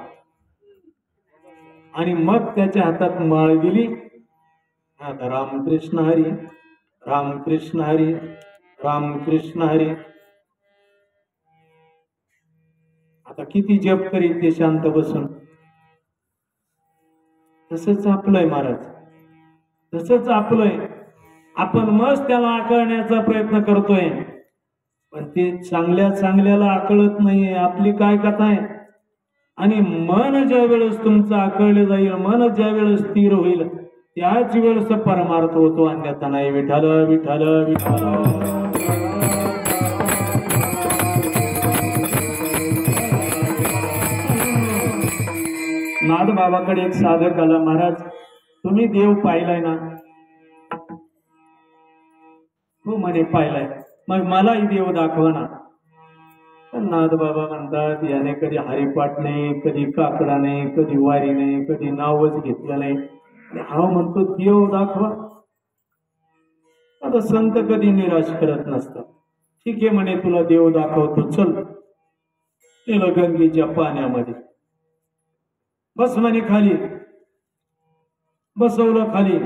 आणि मग त्याच्या हातात माळ दिली. आता रामकृष्ण हरी रामकृष्ण हरी रामकृष्ण हरी. आता किती जप करीत ते शांत बसून. तसंच आपलंय महाराज, तसंच आपलंय. आपण मस्त त्याला आकळण्याचा प्रयत्न करतोय, पण ते चांगल्या चांगल्याला आकळत नाहीये. आपली काय कथा आहे. आणि मन ज्या वेळेस तुमचं आकळलं जाईल, मन ज्या वेळेस स्थिर होईल, त्याच वेळेस परमार्थ होतो, अन्यथा नाही. विठ्ठल विठ्ठल विठ्ठल. नाथ बाबाकडे एक साधक आला, महाराज तुम्ही देव पाहिलाय ना? हो म्हणे पाहिलाय. मग मलाही देव दाखवा ना. नाथ बाबा म्हणतात, याने कधी हरिपाठ नाही, कधी काकडा नाही, कधी वारी नाही, कधी नावच घेतलं नाही. हा म्हणतो देव दाखवा. आता संत कधी निराश करत नसतात. ठीक आहे म्हणे, तुला देव दाखवतो, चल. गेलं गंगेच्या पाण्यामध्ये, बस म्हणे खाली. बसवलं खाली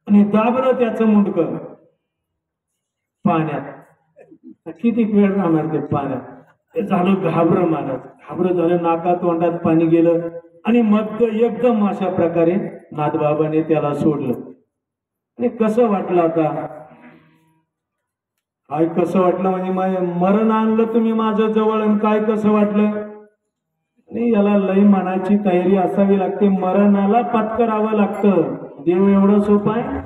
आणि दाबलं त्याचं मुंडकं पाण्यात. किती वेळ राहणार ते पाण्यात? ते झालं घाबरं महाराज, घाबरं झालं, नाका तोंडात पाणी गेलं आणि मग एकदम अशा प्रकारे नाथबाबाने त्याला सोडलं. आणि कसं वाटलं आता? काय कसं वाटलं म्हणजे मरण आणलं तुम्ही माझ्या जवळ, आणि काय कसं वाटलं? आणि याला लई मनाची तयारी असावी लागते, मरणाला पत्करावं लागतं. देव एवढं सोपं आहे?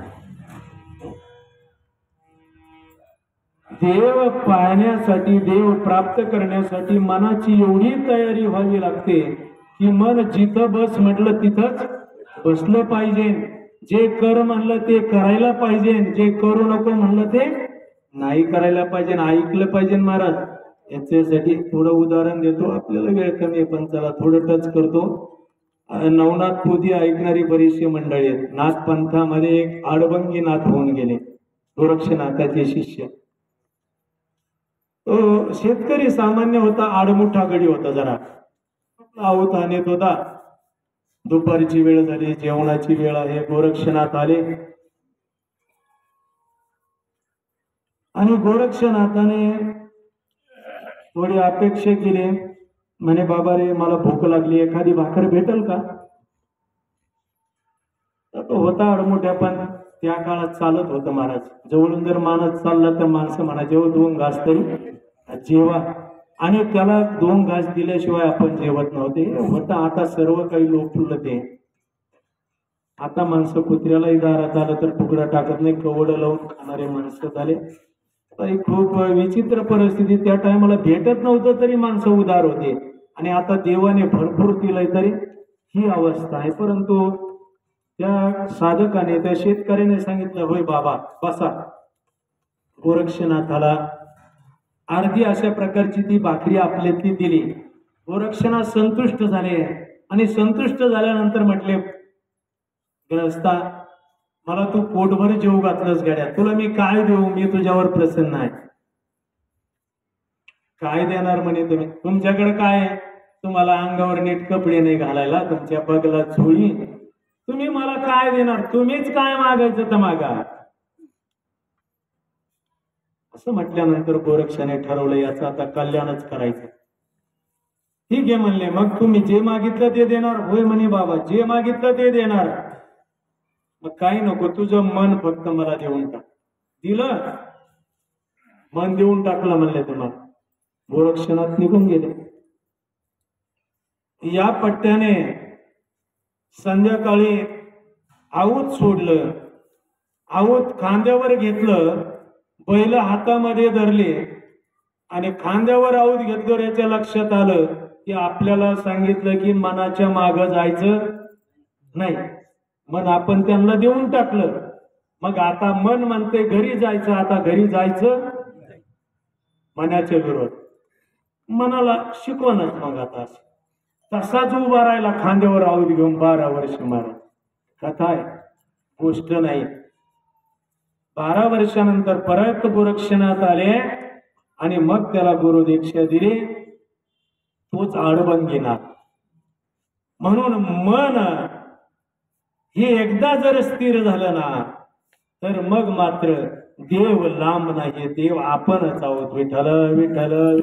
देव पाहण्यासाठी, देव प्राप्त करण्यासाठी मनाची एवढी तयारी व्हावी लागते की मन जिथं बस म्हटलं तिथंच बसलं पाहिजे. जे कर म्हणलं ते करायला पाहिजे, जे करू नको म्हणलं ते नाही करायला पाहिजे, ऐकलं पाहिजे. महाराज याच्यासाठी थोडं उदाहरण देतो, आपल्याला वेळ कमी आहे पण चला थोडं टच करतो. नवनाथ पोथी ऐकणारी बरीचशी मंडळी आहेत. नाथ पंथामध्ये एक आडबंगी नाथ होऊन गेले, गोरक्षनाथाचे शिष्य. तो शेतकरी सामान्य होता, आडमुठा गडी होता, जरा आऊत आणत होता. दुपारची वेळ झाली, जेवणाची वेळ आहे. गोरक्षनाथ आले आणि गोरक्षनाथाने थोडी अपेक्षा केली, म्हणे बाबा रे मला भूक लागली, एखादी भाकर भेटल का? तो होता अडमोठ्या, पण त्या काळात चालत होतं महाराज. जवळून जर माणूस चालला तर माणसं म्हणायचे हो 2 घास तरी जेवा, आणि त्याला 2 घास दिल्याशिवाय आपण जेवत नव्हते. होता आता सर्व काही लोपलं ते. आता माणसं कुत्र्यालाही दारात आलं तर तुकडा टाकत नाही, कवड लावून खाणारे माणसं झाले. खूप विचित्र परिस्थिती. त्या टायमाला भेटत नव्हतं तरी माणसं उदार होते, आणि आता देवाने भरपूर दिलंय तरी ही अवस्था आहे. परंतु त्या साधकाने, त्या शेतकऱ्याने सांगितलं, होय बाबा बसा. गोरक्षनाथाला अर्धी अशा प्रकारची ती भाकरी आपल्यातली दिली. गोरक्षनाथ संतुष्ट झाले, आणि संतुष्ट झाल्यानंतर म्हटले, ग्रहस्था मला तू पोटभर जेवू घातलंस गड्या, तुला मी काय देऊ? मी तुझ्यावर प्रसन्न आहे. काय देणार म्हणे तुम्ही? तुमच्याकडे काय आहे? तुम्हाला अंगावर नीट कपडे नाही घालायला, तुमच्या बगला झोळी, तुम्ही मला काय देणार? तुम्हीच काय मागायचं तर मागा. असं म्हटल्यानंतर गोरक्षाने ठरवलं याचं आता कल्याणच करायचं. ठीक आहे म्हणले, मग तुम्ही जे मागितलं ते देणार? होय म्हणे बाबा, जे मागितलं ते देणार. मग काही नको, तुझं मन फक्त मला देऊन टाक. दिलं, मन देऊन टाकलं म्हणले तुम्हाला. गोरक्षनाथ निघून गेले. या पट्ट्याने संध्याकाळी आऊत सोडलं, आऊत खांद्यावर घेतलं, बैल हातामध्ये धरले, आणि खांद्यावर आऊत घेतलं. याच्या लक्षात आलं की आपल्याला सांगितलं की मनाच्या मागं जायचं नाही, मन आपण त्यांना देऊन टाकलं. मग आता मन म्हणते घरी जायचं, आता घरी जायचं मनाच्या विरोध. मनाला शिकवणच मग आता तसाच उभा राहिला खांद्यावर आऊत घेऊन 12 वर्ष महाराज. कथा आहे, गोष्ट नाही. 12 वर्षानंतर परत गोरक्षनाथ आले, आणि मग त्याला गुरुदीक्षा दिली. तोच आडबन घेणार. म्हणून मन हे एकदा जर स्थिर झालं ना, तर मग मात्र देव लांब नाही, देव आपणच आहोत. विठ्ठल विठ्ठल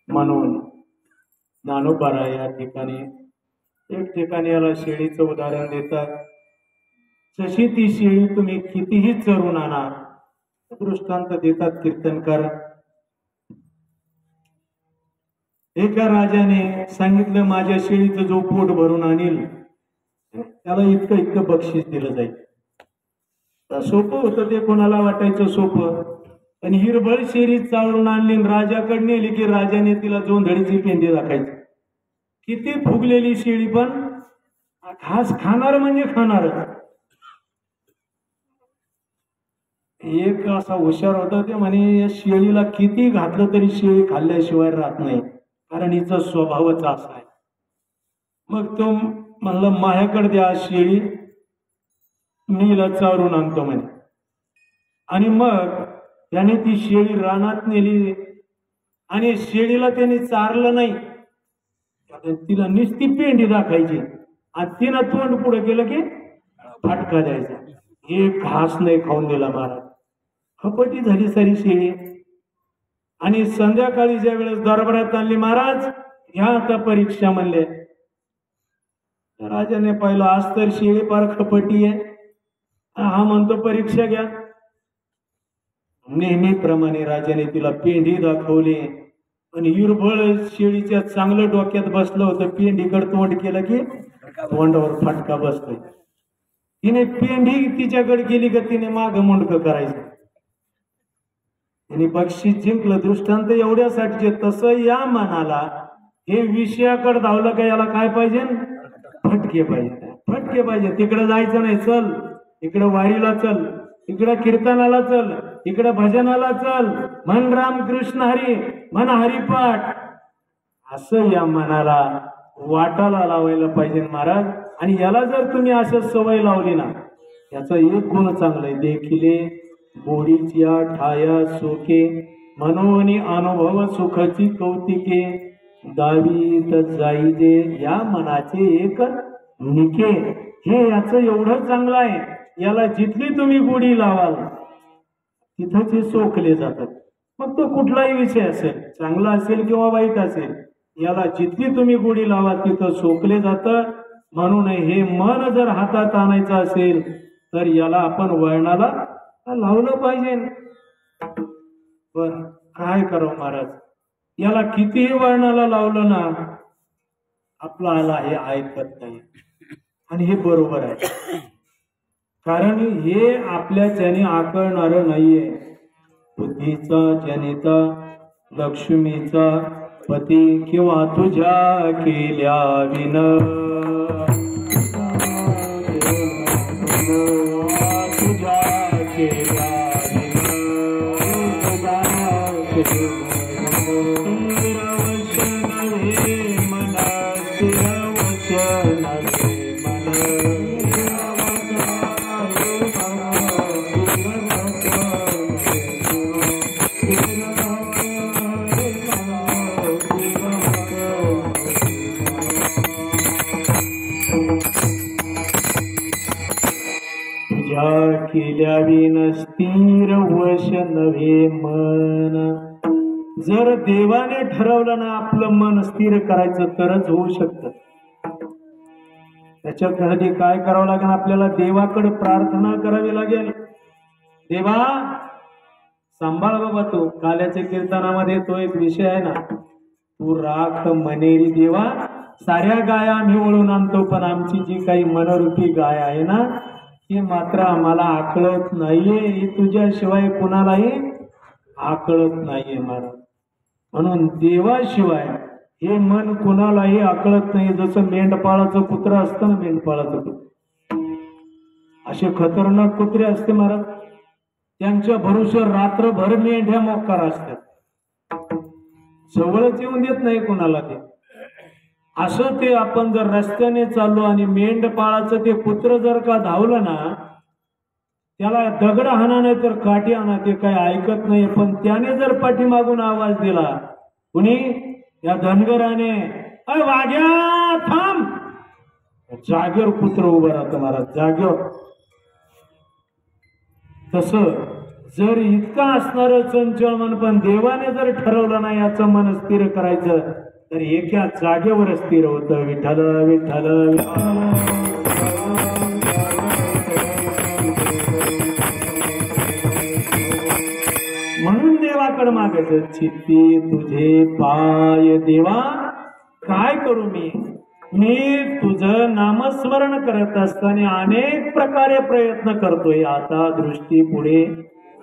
म्हणून ज्ञानोबा या ठिकाणी एक ठिकाणी याला शेळीचं उदाहरण देतात. जशी ती शेळी तुम्ही कितीही चरून आणा, दृष्टांत देतात कीर्तनकार. एका राजाने सांगितलं माझ्या शेळीचं जो पोट भरून आणील त्याला इतकं इतकं बक्षीस दिलं जाईल. सोपं होतं ते, कोणाला वाटायचं सोपं. आणि हिरबळ शेळी चालून आणली, राजाकडे नेली की राजाने तिला जोंधळीची पेंडी दाखायची. किती फुगलेली शेळी पण घास खाणार म्हणजे खाणारच. एक असा हुशार होता, ते म्हणे या शेळीला किती घातलं तरी शेळी खाल्ल्याशिवाय राहत नाही, कारण हिचा स्वभावच असा आहे. मग तो म्हणलं माझ्याकडे द्या शेळी, मी हिला चारून आणतो म्हणे. आणि मग त्याने ती शेळी रानात नेली, आणि शेळीला त्याने चारलं नाही, तिला नुसती पेंडी दाखायची, आणि तिनं तोंड पुढे केलं की फाटका द्यायचा. एक घास नाही खाऊन दिला महाराज. खपटी झाली सारी शेळी. आणि संध्याकाळी ज्या वेळेस दरबारात आणली, महाराज घ्या आता परीक्षा म्हणले. राजाने पाहिलं आज तर शेळी फार खपटी आहे, हा म्हणतो परीक्षा घ्या. नेहमीप्रमाणे राजाने तिला पेंडी दाखवली, आणि हिरबळ शेळीच्या चांगलं डोक्यात बसलं होतं. पेंडीकडे तोंड केलं की तोंडावर फाटका बसतोय. तिने पेंडी तिच्याकडे गेली का तिने माग मुंडकं करायचं. तिने बक्षीस जिंकलं. दृष्टांत एवढ्यासाठी. तसं या मनाला हे विषयाकडे धावलं का याला काय पाहिजे? फटके पाहिजे, फटके पाहिजे. तिकडे जायचं नाही, चल इकडे वारीला चल, इकडे कीर्तनाला चल, इकडे भजनाला चल, म्हण रामकृष्ण हरी, म्हण हरिपाठ. असं या मनाला वाटाला लावायला पाहिजे महाराज. आणि याला जर तुम्ही असं सवय लावली ना, याचा एक गुण चांगला आहे. देखिले बोडीच्या ठाया सोके म्हणून अनुभव सुखाची कौतिके दावीत जाई दे या मनाचे एक निके. हे याचं एवढं चांगलं आहे, याला जिथली तुम्ही गोडी लावाल तिथंच हे सोखले जातात. मग तो कुठलाही विषय असेल, चांगला असेल किंवा वाईट असेल, याला जिथली तुम्ही गोडी लावा तिथं सोखले जातं. म्हणून हे मन जर हातात आणायचं असेल तर याला आपण वळणाला लावलं पाहिजे. बर काय करावं महाराज, याला कितीही वळणाला लावलं ना आपल्याला हे ऐकत नाही. आणि हे बरोबर आहे, कारण हे आपल्याच्याने आकळणार नाहीये. बुद्धीचा जनिता लक्ष्मीचा पती किंवा तुझ्या केल्या विन तुझ्या केल्या केल्या विन स्थिर वश नव्हे मन. जर देवाने ठरवलं ना आपलं मन स्थिर करायचं तरच होऊ शकतं. त्याच्यासाठी काय करावं लागेल, आपल्याला देवाकडे प्रार्थना करावी लागेल. देवा सांभाळ बाबा, तू काल्याच्या कीर्तनामध्ये तो एक विषय आहे ना, तू राख मनेरी देवा. साऱ्या गाया आम्ही वळून आणतो, पण आमची जी काही मनरूपी गाय आहे ना ती मात्र आम्हाला आकळत नाहीये. ही तुझ्याशिवाय कुणालाही आकळत नाहीये महाराज. म्हणून देवाशिवाय हे मन कुणालाही आकळत नाही. जसं मेंढपाळाचं कुत्र असतं ना, मेंढपाळाचं कुत्र, असे खतरनाक कुत्रे असते महाराज. त्यांच्या भरोश्यावर रात्रभर मेंढ्या मोकार असतात, जवळच येऊन देत नाही कुणाला ते. असं ते आपण जर रस्त्याने चाललो आणि मेंढपाळाचं ते कुत्र जर का धावलं ना, त्याला दगड हाणा नाही तर काठी आणा, ते काही ऐकत नाही. पण त्याने जर पाठीमागून आवाज दिला कुणी, या धनगराने, अय वाघ्या थांब, जागेवर कुत्र उभं राहतं महाराज, जागेवर. तस जर इतका असणार चंचल मन, पण देवाने जर ठरवलं ना याचं मन स्थिर करायचं तर एका जागेवर स्थिर होतं. विठ्ठल विठ्ठल म्हणून देवाकडे मागायचं. चित्ती तुझे पाय देवा, काय करू मी तुझं नामस्मरण करत असताना अनेक प्रकारे प्रयत्न करतोय. आता दृष्टी पुढे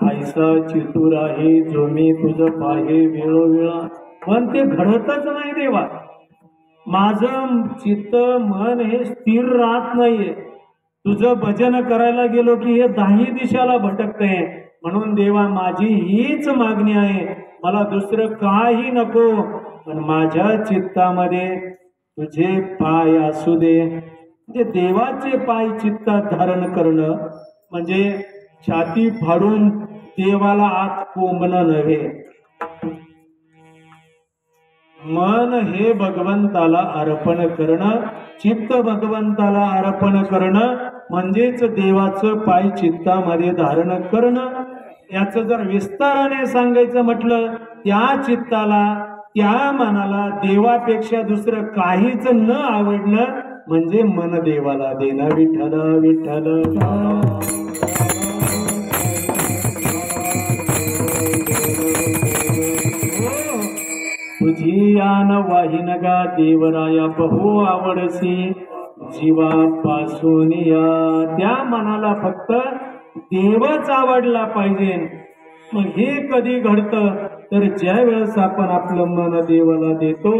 ऐसा चितूर आहे जो मी तुझं पाहे वेळोवेळा, पण ते घडतच नाही देवा. माझं चित्त मन हे स्थिर राहत नाहीये. तुझं भजन करायला गेलो की हे दाही दिशाला भटकतंय. म्हणून देवा माझी हीच मागणी आहे, मला दुसरं काही नको, पण माझ्या चित्तामध्ये तुझे पाय असू दे. म्हणजे देवाचे पाय चित्तात धारण करणं म्हणजे छाती फाडून देवाला आत कोंबणं नव्हे. मन हे भगवंताला अर्पण करणं, चित्त भगवंताला अर्पण करणं म्हणजेच देवाचं पाय चित्तामध्ये धारण करणं. याचं जर विस्ताराने सांगायचं म्हटलं, त्या चित्ताला त्या मनाला देवापेक्षा दुसरं काहीच न आवडणं म्हणजे मन देवाला देणं. विठ्ठल विठ्ठल तुझी यान वाहिन गा देवराया बहु आवडसी जीवापासून या. त्या मनाला फक्त देवच आवडला पाहिजे. मग हे कधी घडतं तर ज्या वेळेस आपण आपलं मन देवाला देतो,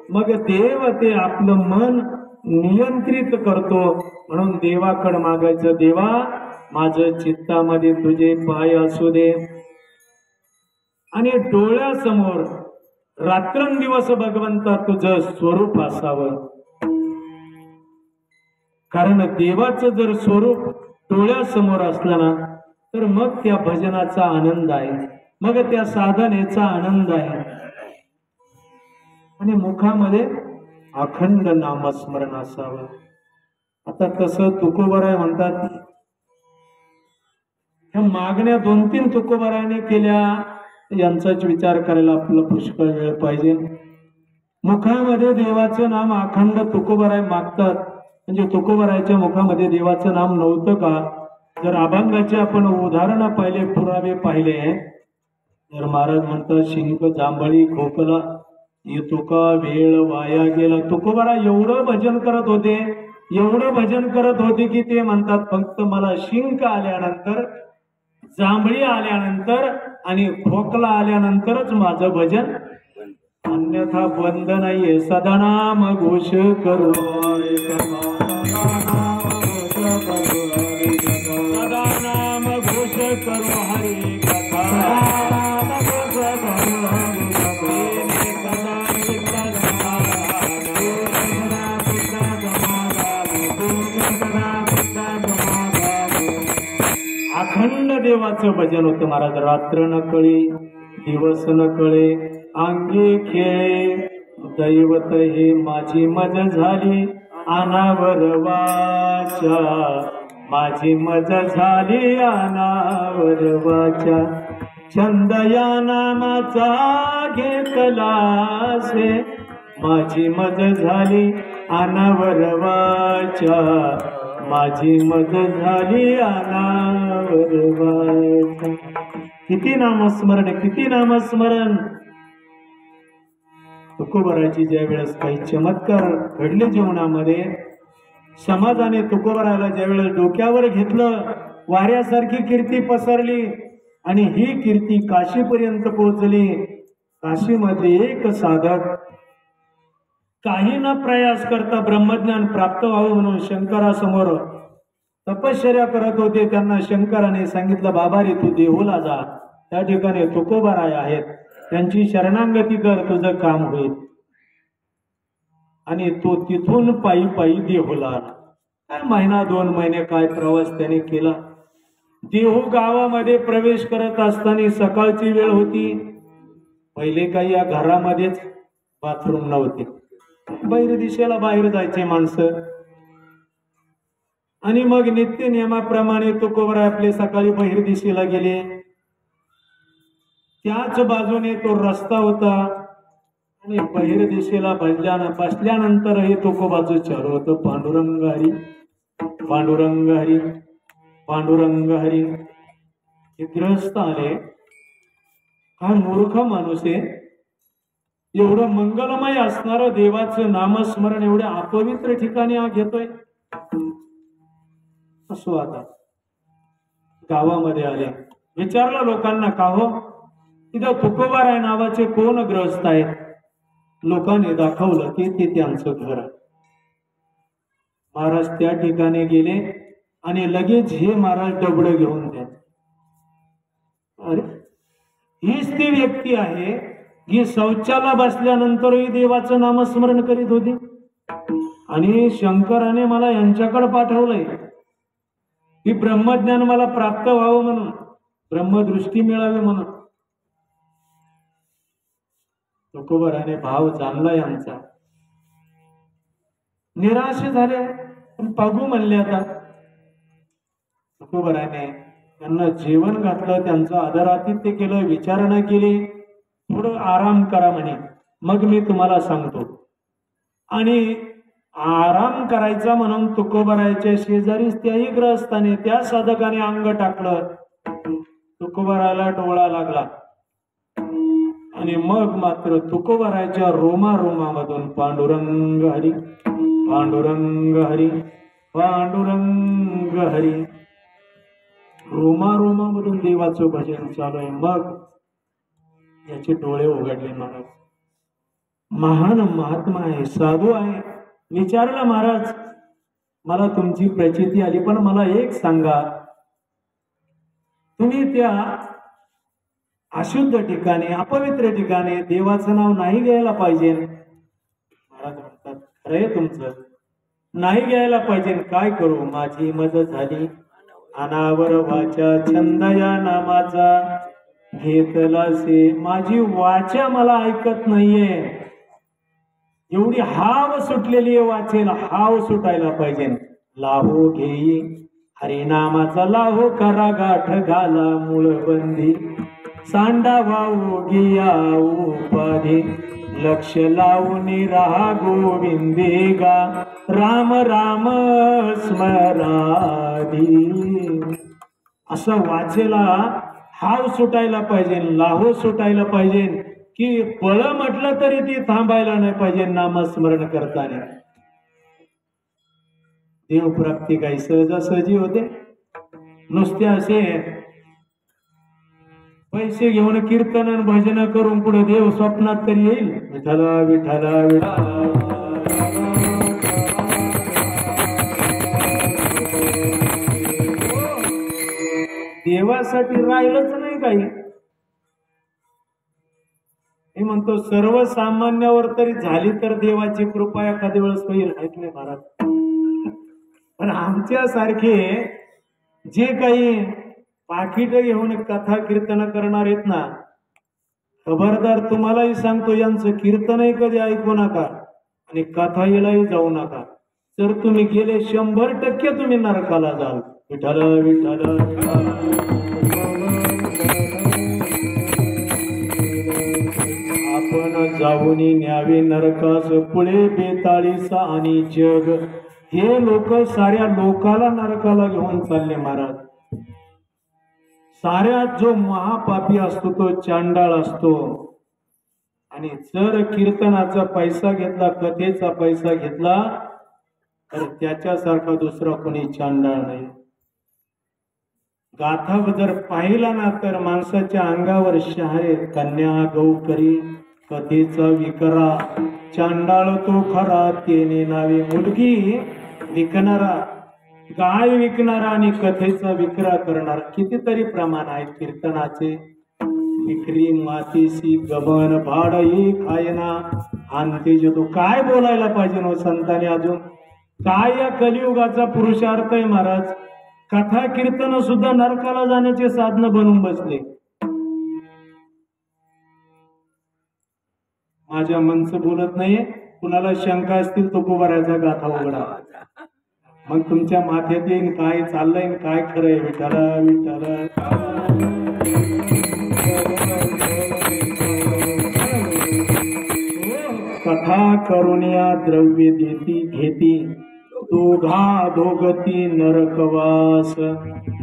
मग देव ते आपलं मन नियंत्रित करतो. म्हणून देवाकडे मागायचं, देवा माझं चित्तामध्ये तुझे पाय असू दे. आणि डोळ्यासमोर रात्रंदिवस भगवंता तुझं स्वरूप असावं. कारण देवाचं जर स्वरूप डोळ्यासमोर असलं ना तर मग त्या भजनाचा आनंद आहे, मग त्या साधनेचा आनंद आहे. आणि मुखामध्ये अखंड नामस्मरण असावं. आता तसं तुकोबाराय म्हणतात, ह्या मागण्या 2-3 तुकोबारायने केल्या, यांचाच विचार करायला आपला पुष्कळ वेळ पाहिजे. मुखामध्ये देवाचं नाम अखंड तुकोबाराय मागतात, म्हणजे तुकोबारायच्या मुखामध्ये देवाचं नाम नव्हतं का? जर अभंगाचे आपण उदाहरण पाहिले, पुरावे पाहिले, तर महाराज म्हणतात, शिंक जांभळी खोकला येतो का वेळ वाया गेला. तुकोबाराय एवढं भजन करत होते, एवढं भजन करत होते की ते म्हणतात, फक्त मला शिंक आल्यानंतर, जांभळी आल्यानंतर आणि खोकला आल्यानंतरच माझं भजन, अन्यथा बंद नाहीये. सदानाम घोष करू, सदानाम घोष करू हरी कथा. अखंड देवाचं भजन होतं महाराज. रात्र न कळे दिवस न कळे अंगी खेळे, दैवत हे माझी मज झाली अनावर वाचा, माझी मज झाली अनावर वाचा. छंद या नामाचा घेतलासे, माझी मज झाली अनावर वाचा, माझी मज झाली अनावर वाचा. किती नामस्मरण, किती नामस्मरण. तुकोबारायची ज्या वेळेस काही चमत्कार घडले जीवनामध्ये, समाजाने तुकोबारायला ज्या वेळेस डोक्यावर घेतलं, वाऱ्यासारखी कीर्ती पसरली आणि ही कीर्ती काशीपर्यंत पोहोचली. काशीमध्ये एक साधक काही न प्रयास करता ब्रह्मज्ञान प्राप्त व्हावं म्हणून शंकरासमोर तपश्चर्या करत होते. त्यांना शंकराने सांगितलं, बाबा रे तू देहूला जा, त्या ठिकाणी तुकोबाराय आहेत, त्यांची शरणागती कर, तुझं काम होईल. आणि तो तिथून पायी पायी देहूला आला. काय 1-2 महिने काय प्रवास त्याने केला. देहू गावामध्ये प्रवेश करत असताना सकाळची वेळ होती. पहिले काही या घरामध्येच बाथरूम नव्हते, बाहेर दिशेला बाहेर जायचे माणसं. आणि मग नित्य नियमाप्रमाणे तुकोबाराय आपले सकाळी बाहेर दिशेला गेले. त्याच बाजूने तो रस्ता होता आणि बाहेर दिशेला बसल्यानंतर हे तुकोबाचं चालू होतं, पांडुरंग हरी, पांडुरंग हरी, पांडुरंग हरी. हे ग्रस्त आले, हा मूर्ख माणूस आहे, एवढं मंगलमय असणारं देवाचं नामस्मरण एवढ्या अपवित्र ठिकाणी हा घेतोय. असो आता गावामध्ये आले, विचारलं लोकांना, का हो इथं तुकोबाराय नावाचे कोण ग्रस्त आहेत? लोकांनी दाखवलं की ते त्यांचं घर आहे. महाराज त्या ठिकाणी गेले आणि लगेच हे महाराज डबडं घेऊन द्या. अरे हीच ती व्यक्ती आहे की शौचाला बसल्यानंतरही देवाचं नामस्मरण करीत होती. आणि शंकराने मला यांच्याकडे पाठवलंय की ब्रह्मज्ञान मला प्राप्त व्हावं म्हणून, ब्रह्मदृष्टी मिळावी म्हणून. तुकोबाराने भाव जाणला यांचा, निराश झाले, पण पागू म्हणले. आता तुकोबाराने त्यांना जेवण घातलं, त्यांचं आदरातिथ्य केलं, विचारणा केली, थोडं आराम करा म्हणे, मग मी तुम्हाला सांगतो. आणि आराम करायचा म्हणून तुकोबारायच्या शेजारीच त्याही ग्रस्ताने, त्या साधकाने अंग टाकलं. तुकोबारायला डोळा लागला आणि मग मात्र तुकोबारायच्या रोमारोमामधून पांडुरंग हरी, पांडुरंग हरी, पांडुरंग हरी, रोमारोमामधून देवाचं भजन चालू आहे. मग याचे डोळे उघडले. महाराज महान महात्मा आहे, साधू आहे. विचारलं, महाराज मला तुमची प्रचिती आली, पण मला एक सांगा, तुम्ही त्या अशुद्ध ठिकाणी, अपवित्र ठिकाणी देवाचं नाव नाही घ्यायला पाहिजे. महाराज म्हणतात, खरंय तुमचं, नाही घ्यायला पाहिजे, काय करू? माझी मदत झाली अनावर वाचा, छंद या नामाचा, घेतलासे माझी वाचा मला ऐकत नाहीये. एवढी हाव सुटलेली आहे वाचेला, हाव सुटायला पाहिजे. लाहो घेई हरिनामाचा लाहो करा गाठ घाला मूळबंदी सांडा वाहू गिया उपाधी लक्ष लावून राहा गोविंदे गा राम राम स्मराधी. असं वाचेला हाव सुटायला पाहिजे, लाहो सुटायला पाहिजे की पळ म्हटलं तरी ती थांबायला नाही पाहिजे नामस्मरण करताना. देवप्राप्ती काही सहजासहजी होते. नुसते असे पैसे घेऊन कीर्तन भजन करून पुढे देव स्वप्नात तरी येईल. विठ्ठला विठ्ठला विठ्ठला देवासाठी राहिलंच नाही काही. मी म्हणतो सर्वसामान्यावर तरी झाली तर देवाची कृपा एखाद्या वेळेस होईल, ऐकले महाराज. पण आमच्यासारखे जे काही पाकिट घेऊन कथा कीर्तन करणार आहेत ना, खबरदार तुम्हालाही सांगतो यांचं कीर्तनही कधी ऐकू नका आणि कथाईलाही जाऊ नका. जर तुम्ही गेले 100% तुम्ही नरकाला जाल. विठ्ठल विठ्ठल आपण जाऊनी न्यावे नरकास पुढे बेताळीसा आणि जग. हे लोक साऱ्या लोकाला नरकाला घेऊन चालले महाराज. साऱ्यात जो महापापी असतो तो चांडाळ असतो. आणि जर कीर्तनाचा पैसा घेतला, कथेचा पैसा घेतला तर त्याच्यासारखा दुसरा कोणी चांडाळ नाही. गाथा जर पाहिला ना तर माणसाच्या अंगावर शहारे. कन्या गौकरी कथेचा विकरा चांडाळ तो खरा तेने नावे. मुलगी विकणारा, गाय विकणारा आणि कथेचा विक्रा करणारा कितीतरी प्रमाण आहेत कीर्तनाचे. विक्री मातीसी गबन भाड ही खायना आणते जो. काय बोलायला पाहिजे ना संतांनी अजून. काय या कलियुगाचा पुरुषार्थ आहे महाराज. कथा कीर्तन सुद्धा नरकाला जाण्याचे साधन बनवून बसले. माझ्या मनचं बोलत नाहीये. कुणाला शंका असतील तो कुबाराचा गाथा उघडा, मग तुमच्या माथ्यात येईन काय चाललंय काय खरंय. विठ्ठला विठ्ठला कथा करुण्या द्रव्य देती घेती दोघा दोगती नरकवास.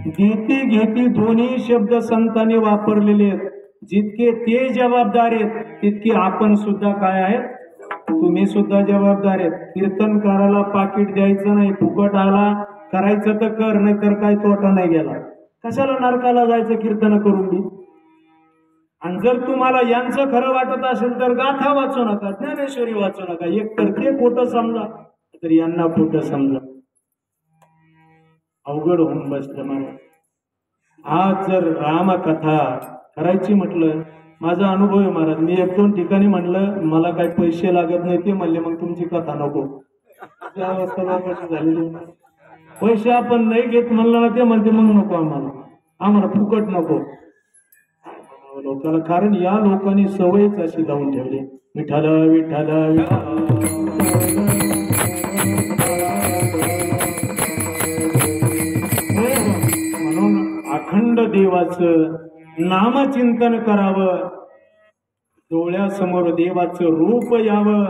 देती घेती दोन्ही शब्द संतांनी वापरलेले आहेत. जितके ते जबाबदार आहेत तितके आपण सुद्धा काय आहेत, तुम्ही सुद्धा जबाबदार आहेत. कीर्तनकाराला पाकिट द्यायचं नाही. फुकट आला करायचं तर कर, नाही तर काय तोटा नाही गेला. कशाला नरकाला जायचं कीर्तन करून बी. आणि जर तुम्हाला यांचं खरं वाटत असेल तर गाथा वाचू नका, ज्ञानेश्वरी वाचू नका. एक तर ते खोटं समजा तर यांना खोटं समजा. अवघड होऊन बसलं मला. आज जर रामकथा करायची म्हटलं, माझा अनुभव आहे महाराज. मी 1-2 ठिकाणी म्हणलं मला काही पैसे लागत नाही. ते म्हणले मग तुमची कथा नको. त्या अवस्थेला कशी झालेली. पैसे आपण नाही घेत म्हणलं ना, ते म्हणते मग नको आम्हाला फुकट नको लोकांना. कारण या लोकांनी सवयच अशी लावून ठेवली. विठ्ठल विठ्ठल म्हणून अखंड देवाचं नामचिंतन करावं. डोळ्यासमोर देवाचं रूप यावं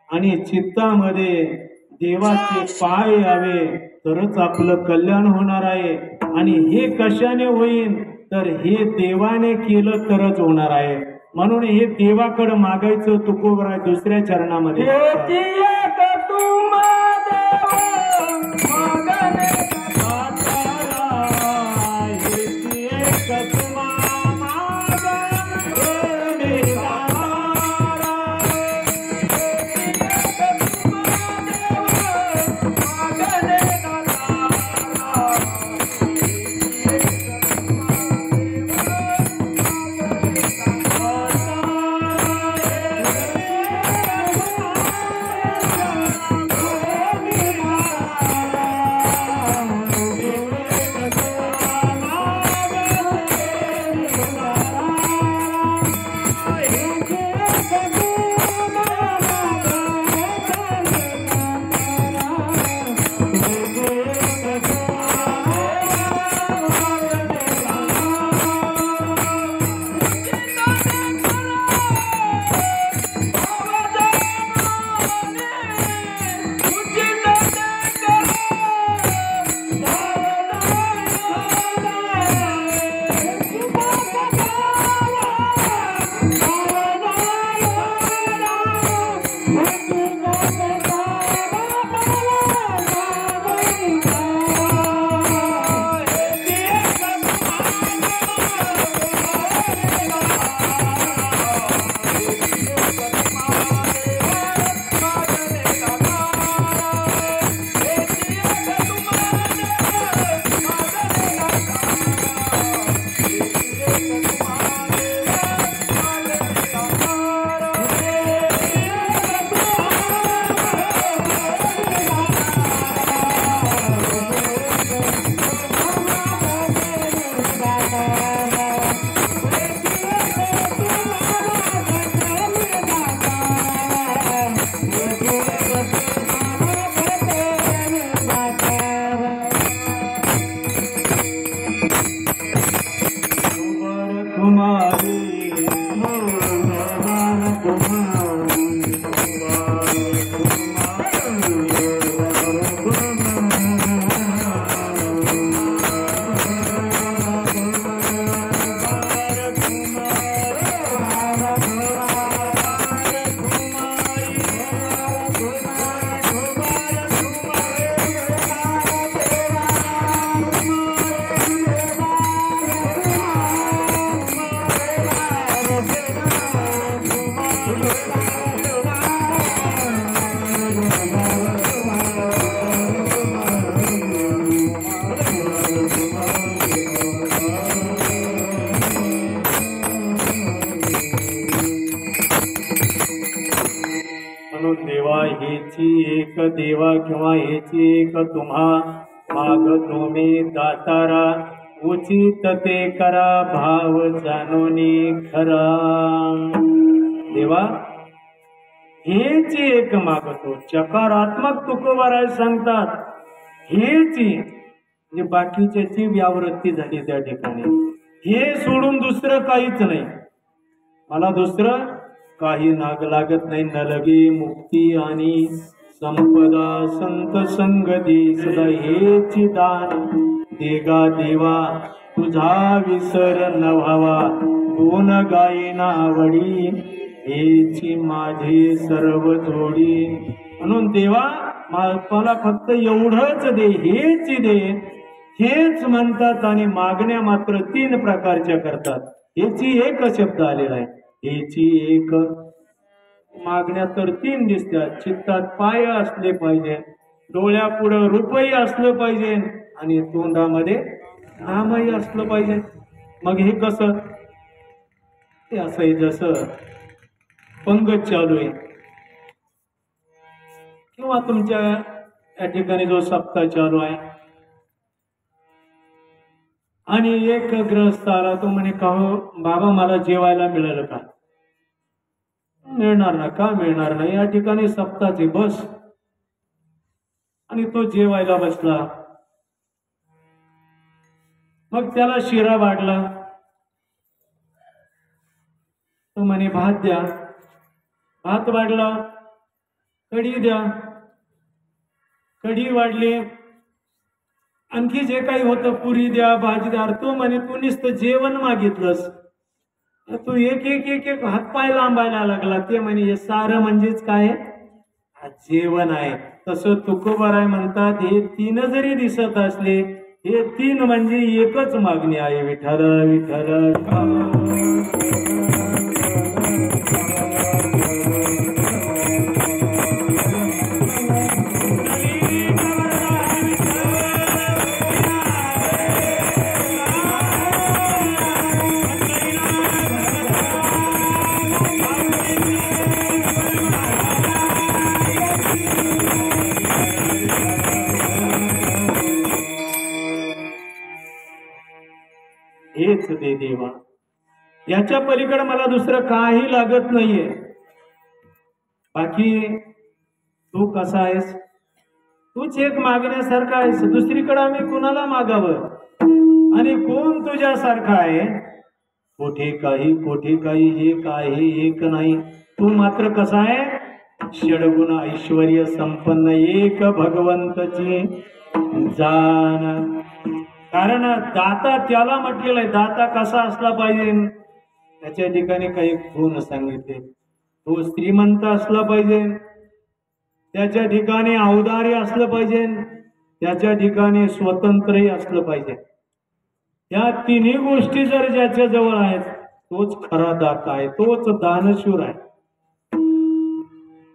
आणि चित्तामध्ये देवाचे पाय यावे तरच आपलं कल्याण होणार आहे. आणि हे कशाने होईल तर हे देवाने केलं तरच होणार आहे. म्हणून हे देवाकडे मागायचं. तुकोबराय दुसऱ्या चरणामध्ये एक देवा किंवा हेची एक तुम्हा मागतो मी दातारा उचित ते करा भाव जाणोनी खरा देवा हेच एक मागतो चकारात्मक तुकोबाराय सांगतात हेच म्हणजे बाकीच्याची व्यावृत्ती झाली त्या ठिकाणी हे सोडून दुसरं काहीच नाही मला दुसरं काही नाग लागत नाही न लगे मुक्ती आणि संपदा संत संगती सदा हेची दान देगा देवा तुझा विसर न व्हावा गुण गायना आवडी हेची माझी सर्व जोडी म्हणून देवा मला फक्त एवढंच दे हेच दे हेच म्हणतात आणि मागण्या मात्र 3 प्रकारच्या करतात हेची एक शब्द आलेला आहे हेची एक मागण्या तर 3 दिसतात चित्तात पाय असले पाहिजे डोळ्यापुढं रुपये असलं पाहिजे आणि तोंडामध्ये नामही असलं पाहिजे मग हे कसं ते असं आहे जसं पंगत चालू आहे किंवा तुमच्या या ठिकाणी जो सप्ताह चालू आहे आणि एक ग्रहस्थ आला तो म्हणे का हो बाबा मला जेवायला मिळालं का मिळणार ना का मिळणार नाही या ठिकाणी सप्ताहाची बस आणि तो जेवायला बसला मग त्याला शिरा वाढला तो म्हणे भात द्या भात वाढला कढी द्या कढी वाढली आणखी जे काही होतं पुरी द्या भाजी द्या तो म्हणे तू नुसतं जेवण मागितलंस तू एक एक एक एक हातपाय लांबायला लागला ते म्हणे हे सारं म्हणजेच काय जेवण आहे तसं तुकोबाराय म्हणतात हे 3 जरी दिसत असले हे 3 म्हणजे एकच मागणी आहे विठ्ठल विठ्ठल हेच दे देवा याच्या पलीकडे मला दुसरं काही लागत नाहीये बाकी तू कसा आहेस तूच एक मागण्यासारखा आहेस दुसरीकडे आम्ही कुणाला मागावं आणि कोण तुझ्यासारखा आहे कोठे काही एक आहे एक नाही तू मात्र कसा आहे षडगुण ऐश्वर्य संपन्न एक भगवंतची जाण कारण दाता त्याला म्हटलेलं आहे दाता कसा असला पाहिजे त्याच्या ठिकाणी काही गुण सांगितले तो श्रीमंत असला पाहिजे त्याच्या ठिकाणी औदार्य असलं पाहिजे त्याच्या ठिकाणी स्वतंत्रही असलं पाहिजे या 3 गोष्टी जर ज्याच्या जवळ आहेत तोच खरा दाता आहे तोच दानशूर आहे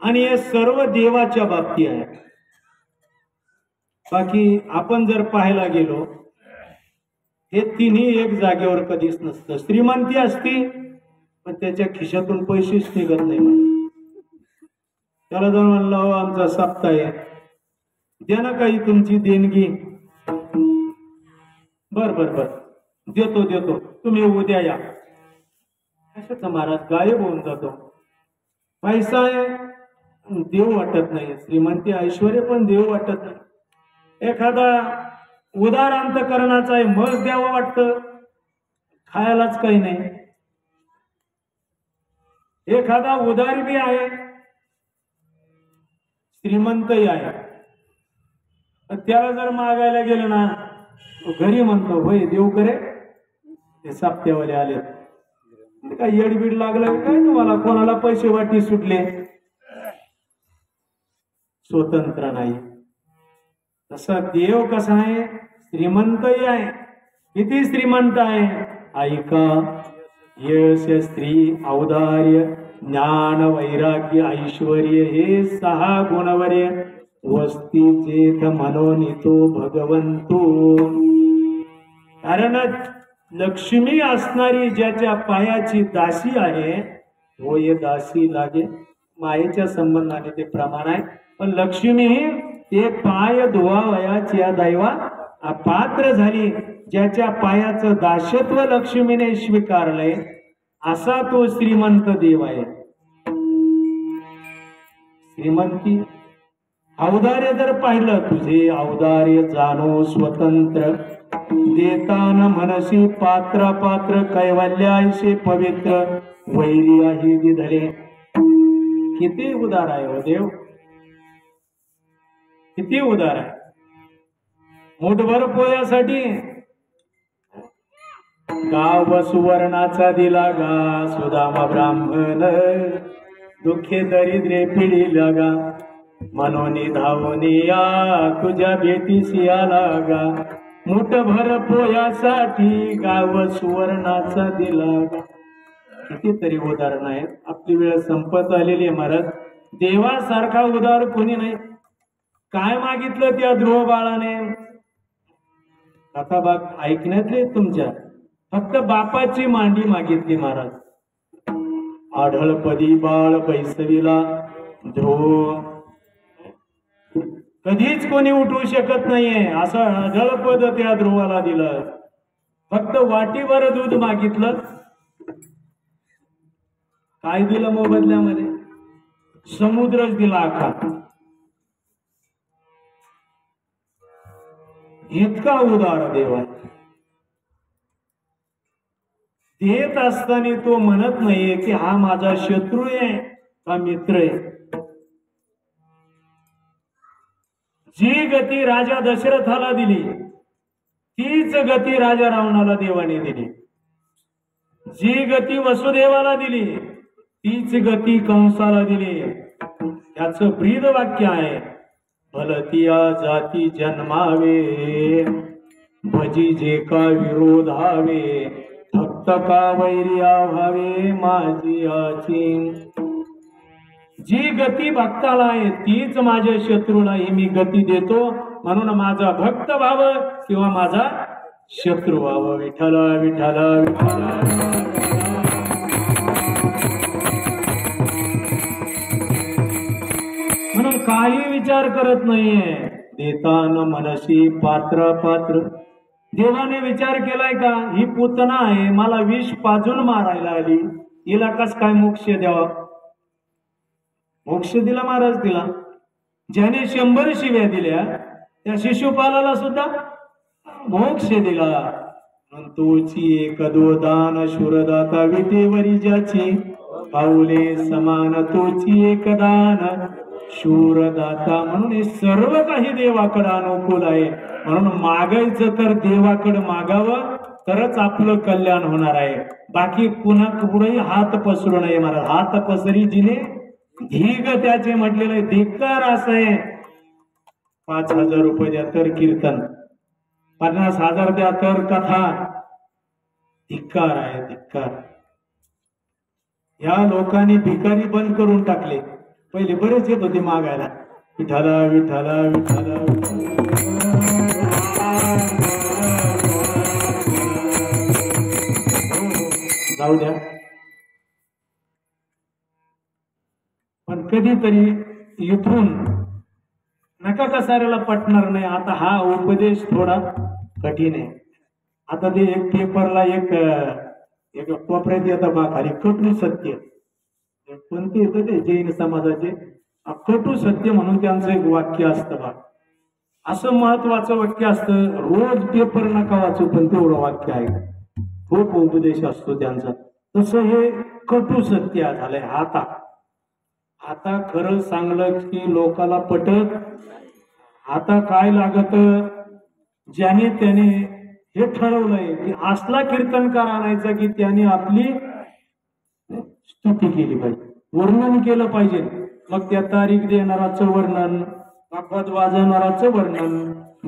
आणि हे सर्व देवाच्या बाबतीत आहे बाकी आपण जर पाहायला गेलो हे 3 एक जागेवर कधीच नसतं श्रीमंती असती पण त्याच्या खिशातून पैसेच निघत नाही त्याला जाऊन म्हणलं हो आमचा सप्ताह आहे द्या ना काही तुमची देणगी बर बर बर देतो तुम्ही उद्या या कशाचा महाराज गायब होऊन जातो पैसा आहे देव वाटत नाही श्रीमंती ऐश्वर्य पण देव वाटत नाही एखादा उदार अंतकरणाचा आहे मग द्यावं वाटतं खायलाच काही नाही एखादा उदार बी आहे श्रीमंतही आहे त्याला जर मागायला गेलं ना घरी म्हणतो होय देव करे ते साप्त्यावाले आले काय येडबीड लागलं काय तुम्हाला कोणाला पैसे वाटी सुटले स्वतंत्र नाही तसा देव कसा आहे श्रीमंतही आहे किती श्रीमंत आहे ऐका यश स्त्री औदार्य ज्ञान वैराग्य ऐश्वर्य हे 6 गुणवर्य वस्ती चेत मनोनितो भगवंतो कारण लक्ष्मी असणारी ज्याच्या पायाची दासी आहे तो ये दासी लागे मायेच्या संबंधाने ते प्रमाण आहे पण लक्ष्मी ते पाय धुवावयाच्या दैवा पात्र झाली. ज्याच्या पायाचं दासत्व लक्ष्मीने स्वीकारलंय असा तो श्रीमंत देव आहे. श्रीमंती औदार्य जर पाहिलं, तुझे औदार्य जाणो स्वतंत्र, देताना मनसी पात्र पात्र, कैवल्याशी पवित्र, वैरी आहे दिधले. किती उदार आहे हो देव, किती उदार आहे. मुठभर पोयासाठी गाव सुवर्णाचा दिला गा, सुदामा ब्राह्मण दुःखे दरिद्रे पिढीला गा, मनोनी धावून या तुझ्या भेटीसी आला गा. मुठभर पोयासाठी गाव सुवर्णाचा दिला गा. कितीतरी उदाहरण आहेत. आपली वेळ संपत आलेली आहे महाराज. देवासारखा उदार कोणी नाही. काय मागितलं त्या ध्रुव बाळाने? कथा बाग ऐकण्यातले तुमच्या, फक्त बापाची मांडी मागितली महाराज. आढळपदी बाळ बैसविला ध्रुव, कधीच कोणी उठवू शकत नाहीये असं आढळपद त्या ध्रुवाला दिलं. फक्त वाटीवर दूध मागितलं. काय दिलं मोबदल्यामध्ये? समुद्रच दिला अख्खा. इतका उदार देव आहे. देत असताना तो म्हणत नाहीये की हा माझा शत्रू आहे का मित्र आहे. जी गती राजा दशरथाला दिली तीच गती राजा रावणाला देवाने दिली. जी गती वसुदेवाला दिली तीच गती कंसाला दिली. त्याचं ब्रीद वाक्य आहे, भलतिया जाती जन्मावे, भजी जे का विरोधावे, फक्त का वैर्या व्हावे माझी आची. जी गती भक्ताला आहे तीच माझ्या शत्रूलाही मी गती देतो. म्हणून माझा भक्त व्हावं किंवा माझा शत्रू व्हावं. विठ्ठला विठ्ठला विठ्ठला. म्हणून काही विचार करत नाहीये. देताना मनसी पात्र पात्र. देवाने विचार केलाय का, ही पूतना आहे, मला विष पाजून मारायला आली, हिला कस काय मोक्ष द्यावा? मोक्ष दिला महाराज दिला. ज्याने 100 शिव्या दिल्या त्या शिशुपालाला सुद्धा मोक्ष दिला. तोची एक दान शूरदाता विटेवरी ज्याची, पाऊले समान तोची एक दान शूरदाता. म्हणून हे सर्व काही देवाकडे अनुकूल आहे. म्हणून मागायचं तर देवाकडे मागावं, तरच आपलं कल्याण होणार आहे. बाकी कुणा पुढेही हात पसरू नये महाराज. हात पसरी जिने धीग त्याचे म्हटलेलं आहे. धिक्कार असं आहे. 5,000 रुपये द्या तर कीर्तन, 50,000 द्या तर कथा. धिक्कार आहे, धिक्कार. या लोकांनी भिकारी बंद करून टाकले. पहिले बरेच येत होते मागायला, विठाला विठाला विठाला. जाऊ द्या, पण कधीतरी इथून नका कसाऱ्याला पटणार नाही. आता हा उपदेश थोडा कठीण आहे. आता ते एक पेपरला एक कोपऱ्यात येतं बा खाली, कटू सत्य. कोणते येतं ते जैन समाजाचे, कटू सत्य म्हणून त्यांचं एक वाक्य असतं बा. असं महत्वाचं वाक्य असतं. रोज पेपर नका वाचू, पण तेवढं वाक्य आहे. खूप उपदेश असतो त्यांचा. तसं हे कटू सत्य झालंय. आता खरं सांगलं की लोकाला पटत. आता काय लागत, ज्याने त्याने हे ठरवलंय की असला कीर्तनकार आणायचा की त्याने आपली स्तुती केली पाहिजे, वर्णन केलं पाहिजे. मग त्या तारीख देणाराचं वर्णन, वापद वाजवणाराचं वर्णन,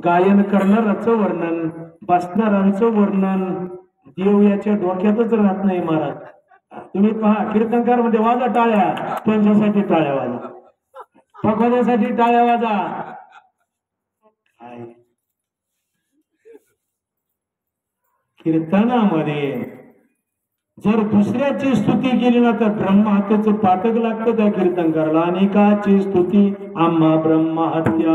गायन करणाराचं वर्णन, बसणारांचं वर्णन. देव याच्या डोक्यातच राहत नाही महाराज. तुम्ही पहा, कीर्तनकार मध्ये वाजा टाळ्या, पंचासाठी टाळ्या वाजा, भगवद्यासाठी टाळ्या वाजा. कीर्तनामध्ये जर दुसऱ्याची स्तुती केली ना तर ब्रह्महत्येचं पातक लागतं त्या कीर्तनकाराला. अनेकाची स्तुती आम्हा ब्रह्महत्या,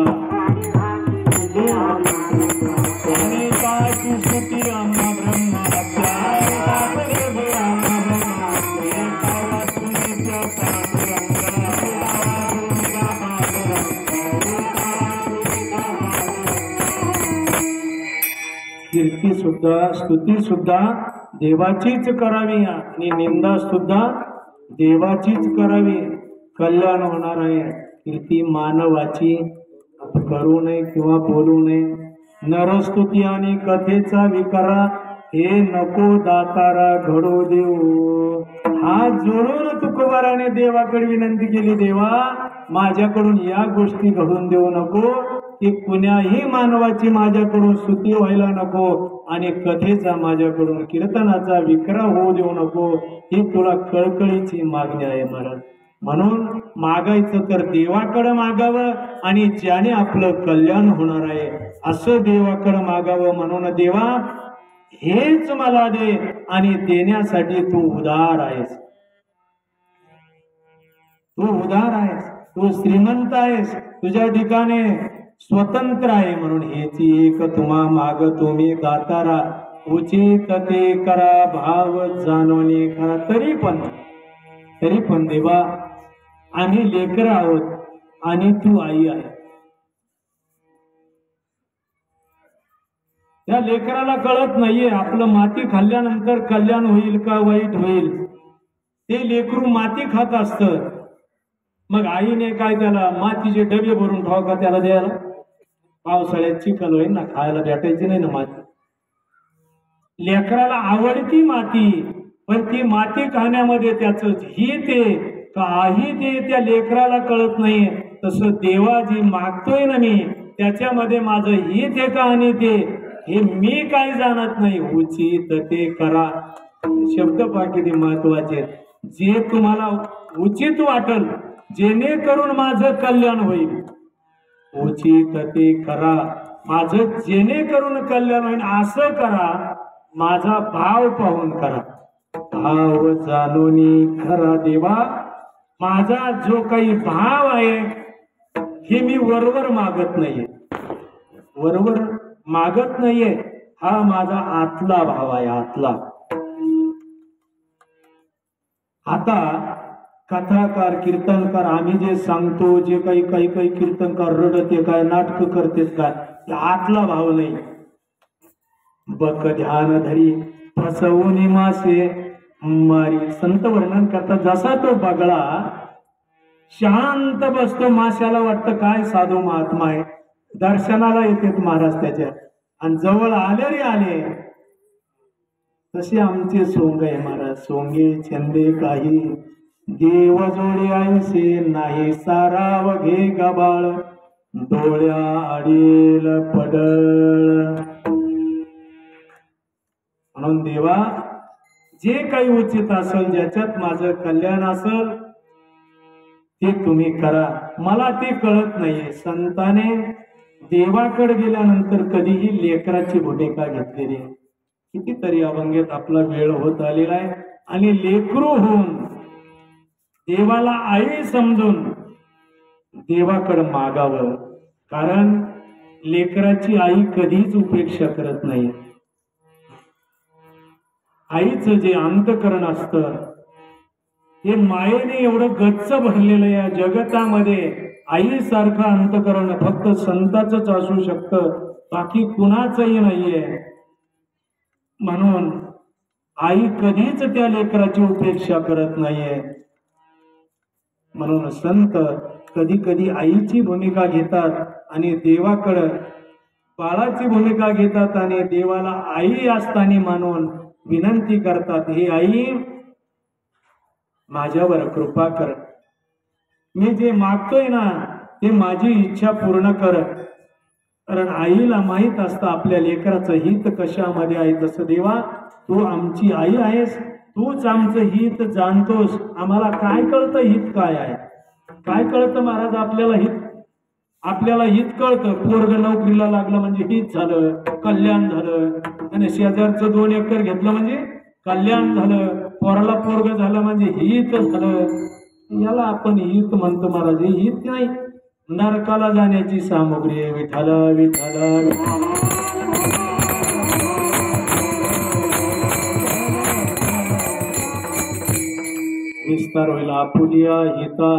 अनेकाची स्तुती आम्हा ब्रह्महत्या. कीर्ती सुद्धा स्तुती सुद्धा देवाचीच करावी आणि निंदा सुद्धा देवाचीच करावी. कल्याण होणार आहे. कीर्ती मानवाची करू नये किंवा बोलू नये. नरस्तुती आणि कथेचा विकारा हे नको दातारा घडू देऊ. हात जोडून तुकोबाराने देवाकडे विनंती केली, देवा माझ्याकडून या गोष्टी घडून देऊ नको, की कुण्याही मानवाची माझ्याकडून स्तुती व्हायला नको आणि कथेचा माझ्याकडून कीर्तनाचा विक्रा होऊ देऊ नको. ही तुला कळकळीची मागणी आहे महाराज. म्हणून मागायचं तर देवाकडं मागावं आणि ज्याने आपलं कल्याण होणार आहे असं देवाकडं मागावं. म्हणून देवा हेच मला दे आणि देण्यासाठी तू उदार आहेस. तू उदार आहेस, तू श्रीमंत आहेस, तुझ्या ठिकाणी स्वतंत्र आहे. म्हणून हेची एक तुम्हा माग तुम्ही दातारा, उचित ते करा भाव जाणवणे करा. तरी पण देवा आम्ही लेकर आहोत आणि तू आई आहे. त्या लेकराला कळत नाहीये आपलं माती खाल्ल्यानंतर कल्याण होईल का वाईट होईल. ते लेकरू माती खात असत. मग आईने काय त्याला मातीचे डबे भरून ठेवा का त्याला द्यायला. पावसाळ्यात चिखल होईल ना, खायला भेटायची नाही ना माती. लेकराला आवडती माती, पण ती माती खाण्यामध्ये त्याच हित आहे का अहित आहे त्या लेकराला कळत नाही. तसं देवा जी मागतोय ना मी त्याच्यामध्ये माझं हित आहे का आणि ते हे मी काही जाणत नाही. उचित ते करा. शब्द किती महत्वाचे. जे तुम्हाला उचित वाटल, जेणेकरून माझं कल्याण होईल, उचित ते करा. माझं जेणेकरून कल्याण होईल असं करा. माझा भाव पाहून करा. भाव जाणून खरा देवा. माझा जो काही भाव आहे हे मी वरवर मागत नाहीये, वरवर मागत नाहीये. हा माझा आतला भाव आहे, आतला. आता कथाकार कीर्तनकार आम्ही जे सांगतो, जे काही कीर्तनकार रडते काय नाटक करतेत काय, आतला भाव नाही. बक ध्यान धरी फसवून मासे मारी. संत वर्णन करतात जसा तो बगळा शांत बसतो, माशाला वाटतं काय साधू महात्मा आहे, दर्शनाला येतात महाराज त्याच्या, आणि जवळ आले रे आले. तसे आमचे सोंग आहे महाराज. सोंगे छंदे काही देव जोडे आयुषे नाही. साराव घे गबाळ डोळ्या आडील पडळ. म्हणून देवा जे काही उचित असेल, ज्याच्यात माझं कल्याण असेल ते तुम्ही करा. मला ते कळत नाहीये. संताने देवाकडे गेल्यानंतर कधीही लेकराची भूमिका घेतलेली. कितीतरी अभंगेत आपला वेळ होत आलेला आहे. आणि लेकरू होऊन देवाला आई समजून देवाकडे मागावं. कारण लेकराची आई कधीच उपेक्षा करत नाही. आईचं जे अंतकरण असतं हे मायेने एवढं गच्च भरलेलं या जगतामध्ये. आईसारखं अंतकरण फक्त संताचंच असू शकतं, बाकी कुणाचंही नाहीये. म्हणून आई कधीच त्या लेकराची उपेक्षा करत नाहीये. म्हणून संत कधी कधी आईची भूमिका घेतात आणि देवाकडं बाळाची भूमिका घेतात आणि देवाला आई असताना मानून विनंती करतात, हे आई माझ्यावर कृपा कर. मी जे मागतोय ना ते माझी इच्छा पूर्ण कर. कारण आईला माहित असतं आपल्या लेकराचं हित कशामध्ये आहे. तसं देवा तू आमची आई आहेस, तूच आमचं हित जाणतोस. आम्हाला काय कळतं हित काय आहे, काय कळतं महाराज आपल्याला हित. आपल्याला हित कळतं पोरग नोकरीला लागलं म्हणजे हित झालं, कल्याण झालं. आणि शेजारचं 2 एकर घेतलं म्हणजे कल्याण झालं. पोराला पोरग झालं म्हणजे हित झालं, याला आपण हित म्हणतो महाराज. हे हित नाही, नरकाला जाण्याची सामग्री आहे. विठाला विठाला विस्तार होईल आपुलिया हिता,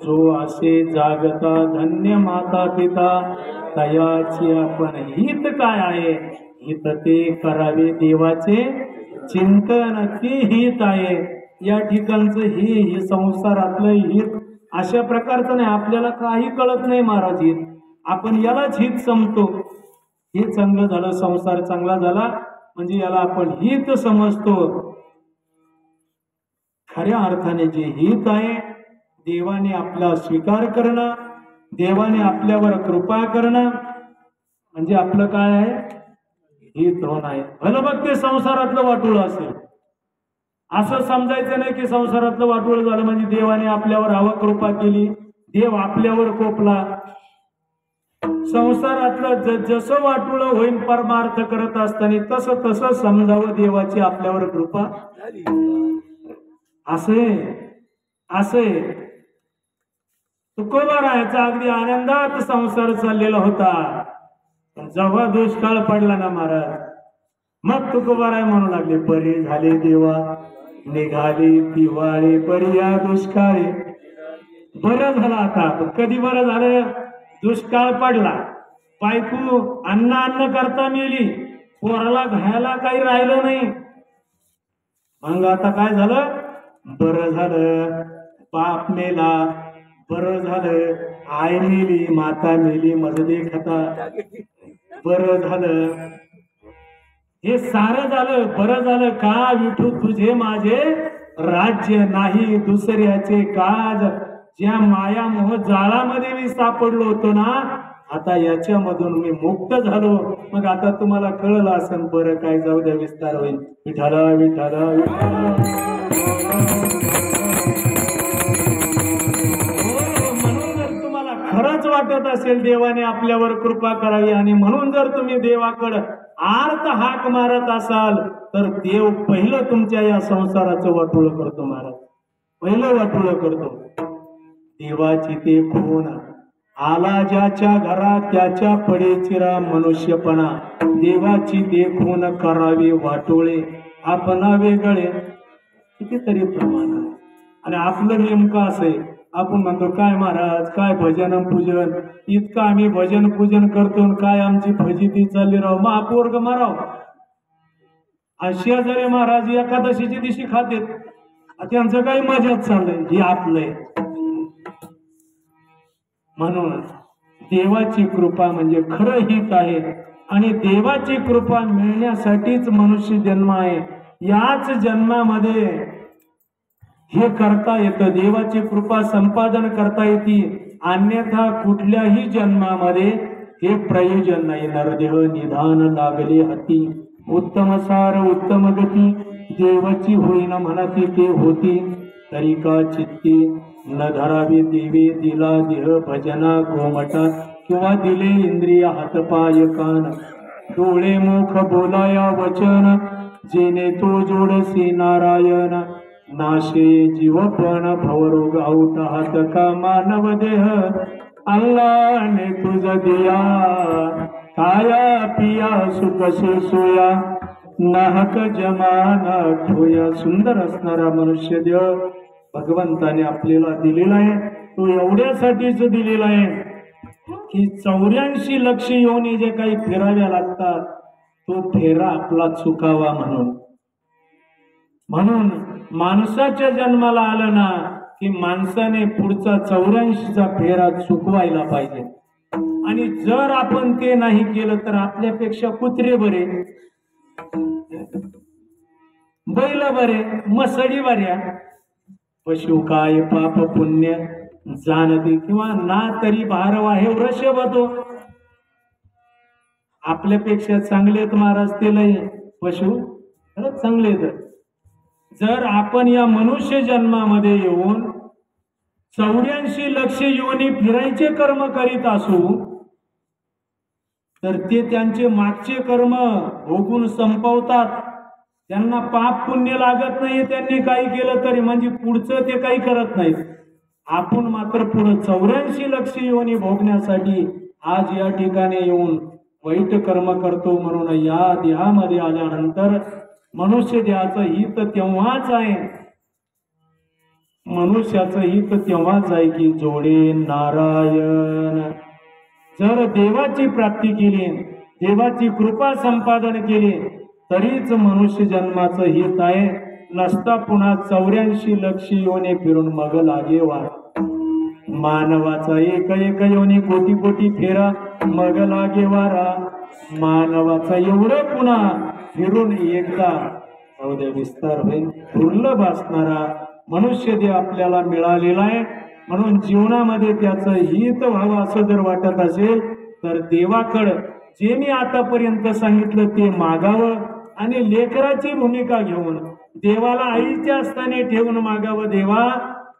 जो असे जागता धन्य माता पिता, तयाची आपण हित काय आहे, हित ते करावे देवाचे चिंतन, ते हित आहे. या ठिकाणचं हे संसारातलं हित अशा प्रकारचं नाही. आपल्याला काही कळत नाही महाराज, हित आपण यालाच हित समजतो. हे चांगलं झालं, संसार चांगला झाला म्हणजे याला आपण हित समजतो. खऱ्या अर्थाने जे हित आहे, देवाने आपला स्वीकार करणं, देवाने आपल्यावर कृपा करणं म्हणजे आपलं काय आहे, हित होणं आहे. भलं बघ ते संसारातलं वाटोळ असेल, असं समजायचं नाही की संसारातलं वाटोळ झालं म्हणजे देवाने आपल्यावर अवकृपा केली, देव आपल्यावर कोपला. संसारातलं जसं वाटोळ होईल परमार्थ करत असताना तसं तसं समजावं देवाची आपल्यावर कृपा असे. असे तुकोबा राहायचा अगदी आनंदात संसार चाललेला होता. जेव्हा दुष्काळ पडला ना महाराज, मग तुकोबाराय म्हणू लागले, बरे झाले देवा निघाली दिवाळी, बरी या दुष्काळी. बरं झालं आता. कधी बरं झालं, दुष्काळ पडला, बायको अन्न अन्न करता मेली, पोराला घायला काही राहिलं नाही. मग आता काय झालं, बरं झालं, बाप मेला, बरं झालं, आई मेली, माता मेली, मजदे खाता, बरं झालं. हे सारं झालं, बरं झालं का विठू तुझे माझे राज्य नाही दुसऱ्याचे काज. ज्या माया मोह जाळामध्ये मी सापडलो होतो ना, आता याच्यामधून मी मुक्त झालो. मग आता तुम्हाला कळलं असं, बरं काय, जाऊ द्या, विस्तार होईल. विठाला विठाला विठाला. म्हणून जर तुम्हाला खरंच वाटत असेल देवाने आपल्यावर कृपा करावी, आणि म्हणून जर तुम्ही देवाकडे आर्त हाक मारत असाल, तर देव पहिलं तुमच्या या संसाराचं वाटोळ करतो महाराज, पहिलं वाटोळ करतो. देवाची ते खून आला ज्याच्या घरात, त्याच्या पडे चिरा मनुष्यपणा. देवाची ते खून करावे वाटोळे, आपणा वेगळे. कितीतरी प्रमाण आहे. आणि आपलं नेमकं असं आहे, आपण म्हणतो काय महाराज, काय भजन पूजन, इतकं आम्ही भजन पूजन करतो, काय आमची फजिती चालली राव, महापौर्ग माराव. अशा जरी महाराज एकादशीची दिवशी खातेत, त्यांचं काही मजाच चाललंय, हे आपलंय. म्हणून देवाची कृपा म्हणजे खरं हित आहे, आणि देवाची कृपा मिळण्यासाठीच मनुष्य जन्म आहे. याच जन्मामध्ये हे करता येतं, देवाची कृपा संपादन करता येते, अन्यथा कुठल्याही जन्मामध्ये हे प्रयोजन नाही. नरदेह निधान लागले हाती, उत्तम सार उत्तम गती, देवाची होईना म्हणती ते होती, तरी का चित्ती न धरावे देवे दिला देह भजना गोमटा, किंवा दिले इंद्रिय हातपाय कान, डोळे मुख बोलाया वचन, जेने तो जोडसी नारायण, नाशे जीवपण भवरोग औट हात का मानव देह, अल्लाने तुझ दिया खाया पिया सुख सोया, नाहक जमाना ठोया. सुंदर असणारा मनुष्य देह भगवंताने आपल्याला दिलेला आहे. तो एवढ्यासाठीच दिलेला आहे की 84 लक्ष योनी जे काही फिराव्या लागतात, तो फेरा आपला चुकावा म्हणून. म्हणून माणसाच्या जन्माला आलं ना की माणसाने पुढचा 84चा फेरा चुकवायला पाहिजे. आणि जर आपण ते नाही केलं तर आपल्यापेक्षा कुत्रे बरे, बैल बरे, मसडी बऱ्या. पशु काय पाप पुण्य जाणते, किंवा ना तरी भारवा हे वृषभ होतो. आपल्यापेक्षा चांगलेत महाराज ते लय, पशु खरंच चांगलेत. जर आपण या मनुष्य जन्मामध्ये येऊन 84 लक्ष योनी फिरायचे कर्म करीत असू, तर ते त्यांचे मागचे कर्म भोगून संपवतात. त्यांना पाप पुण्य लागत नाही, त्यांनी काही केलं तरी, म्हणजे पुढचं ते काही करत नाहीत. आपण मात्र पुढे 84 लक्ष योनी भोगण्यासाठी आज या ठिकाणी येऊन वाईट कर्म करतो. म्हणून या देहामध्ये आल्यानंतर मनुष्य देहाचं हित तेव्हाच आहे, मनुष्याचं हित तेव्हाच आहे की जोडे नारायण. जर देवाची प्राप्ती केली, देवाची कृपा संपादन केली, तरीच मनुष्य जन्माचं हित आहे. नसता पुन्हा 84 लक्ष योने फिरून मग लागेवा. मानवाचा एक एक योनी कोटी कोटी फेरा मग लागे वारा. मानवाचा एवढं पुन्हा फिरून एकदा उद्या विस्तार होईल. दुर्लभ असणारा मनुष्य देह आपल्याला मिळालेला आहे. म्हणून जीवनामध्ये त्याचं हित व्हावं असं जर वाटत असेल तर देवाकडं जे मी आतापर्यंत सांगितलं ते मागावं आणि लेकराची भूमिका घेऊन देवाला आईच्या स्थानी ठेवून मागावं. देवा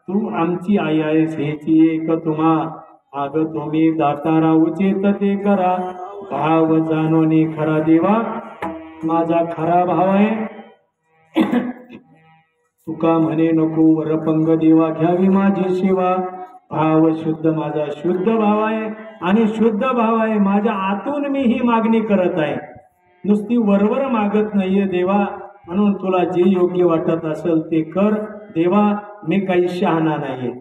तू आमची आई आहेस हेची एक तुम्हा आग तुम्ही दातारा उचित ते करा. भाव जाणोनी खरा देवा माझा खरा भाव आहे. तुका म्हणे नको वरपंग देवा घ्यावी माझी सेवा. भाव शुद्ध माझा शुद्ध भाव आहे आणि शुद्ध भाव आहे माझ्या आतून मी ही मागणी करत आहे. नुसती वरवर मागत नाहीये देवा. म्हणून तुला जे योग्य वाटत असेल ते कर देवा. मी काही शहाणा नाहीये.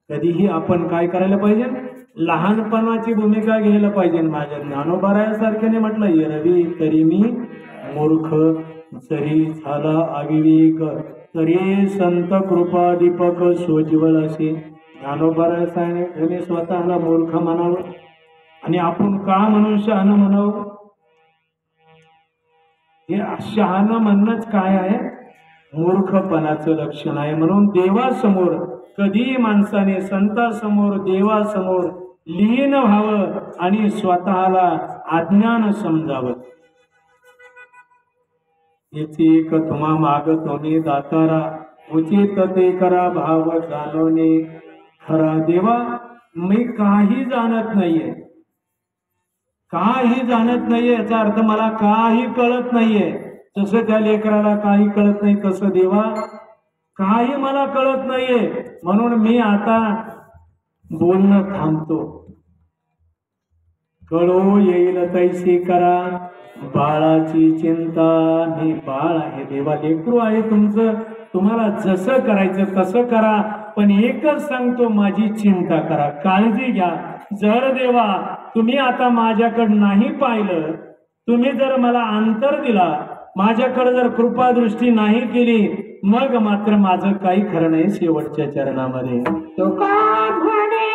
कधीही आपण काय करायला पाहिजे, लहानपणाची भूमिका घ्यायला पाहिजे. माझ्या ज्ञानोबारायासारख्याने म्हटलं एरवी तरी मी मूर्ख, जरी झाला अविवेक तरी संत कृपा दीपक सोज्वल असे. ज्ञानोबारायाने स्वतःला मूर्ख म्हणावं आणि आपण का म्हणून शहाणं म्हणावं. हे शहाणं म्हणणंच काय आहे, मूर्खपणाचं लक्षण आहे. म्हणून देवासमोर कधी माणसाने संतासमोर देवासमोर लीन व्हावं आणि स्वतःला अज्ञान समजावं. याची एक तुम्हा मागतोनी दातारा उचित ते करा. भाव जाणोने खरा देवा मी काही जाणत नाहीये, काही जाणत नाहीये. याचा अर्थ मला काही कळत नाहीये. जसं त्या लेकराला काही कळत नाही तसं देवा काही मला कळत नाहीये. म्हणून मी आता बोलणं थांबतो. कळो येईल तैसी करा बाळाची चिंता. मी बाळ आहे देवा, लेकरू आहे तुमचं. तुम्हाला जसं करायचं तसं करा, पण एकच सांगतो माझी चिंता करा, काळजी घ्या. जर देवा तुम्ही आता माझ्याकडे नाही पाहिलं, तुम्ही जर मला अंतर दिला, माझ्याकडे जर कृपा दृष्टी नाही केली, मग मात्र माझं काही खरं नाही. शेवटच्या चरणामध्ये तो का म्हणे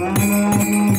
नारायण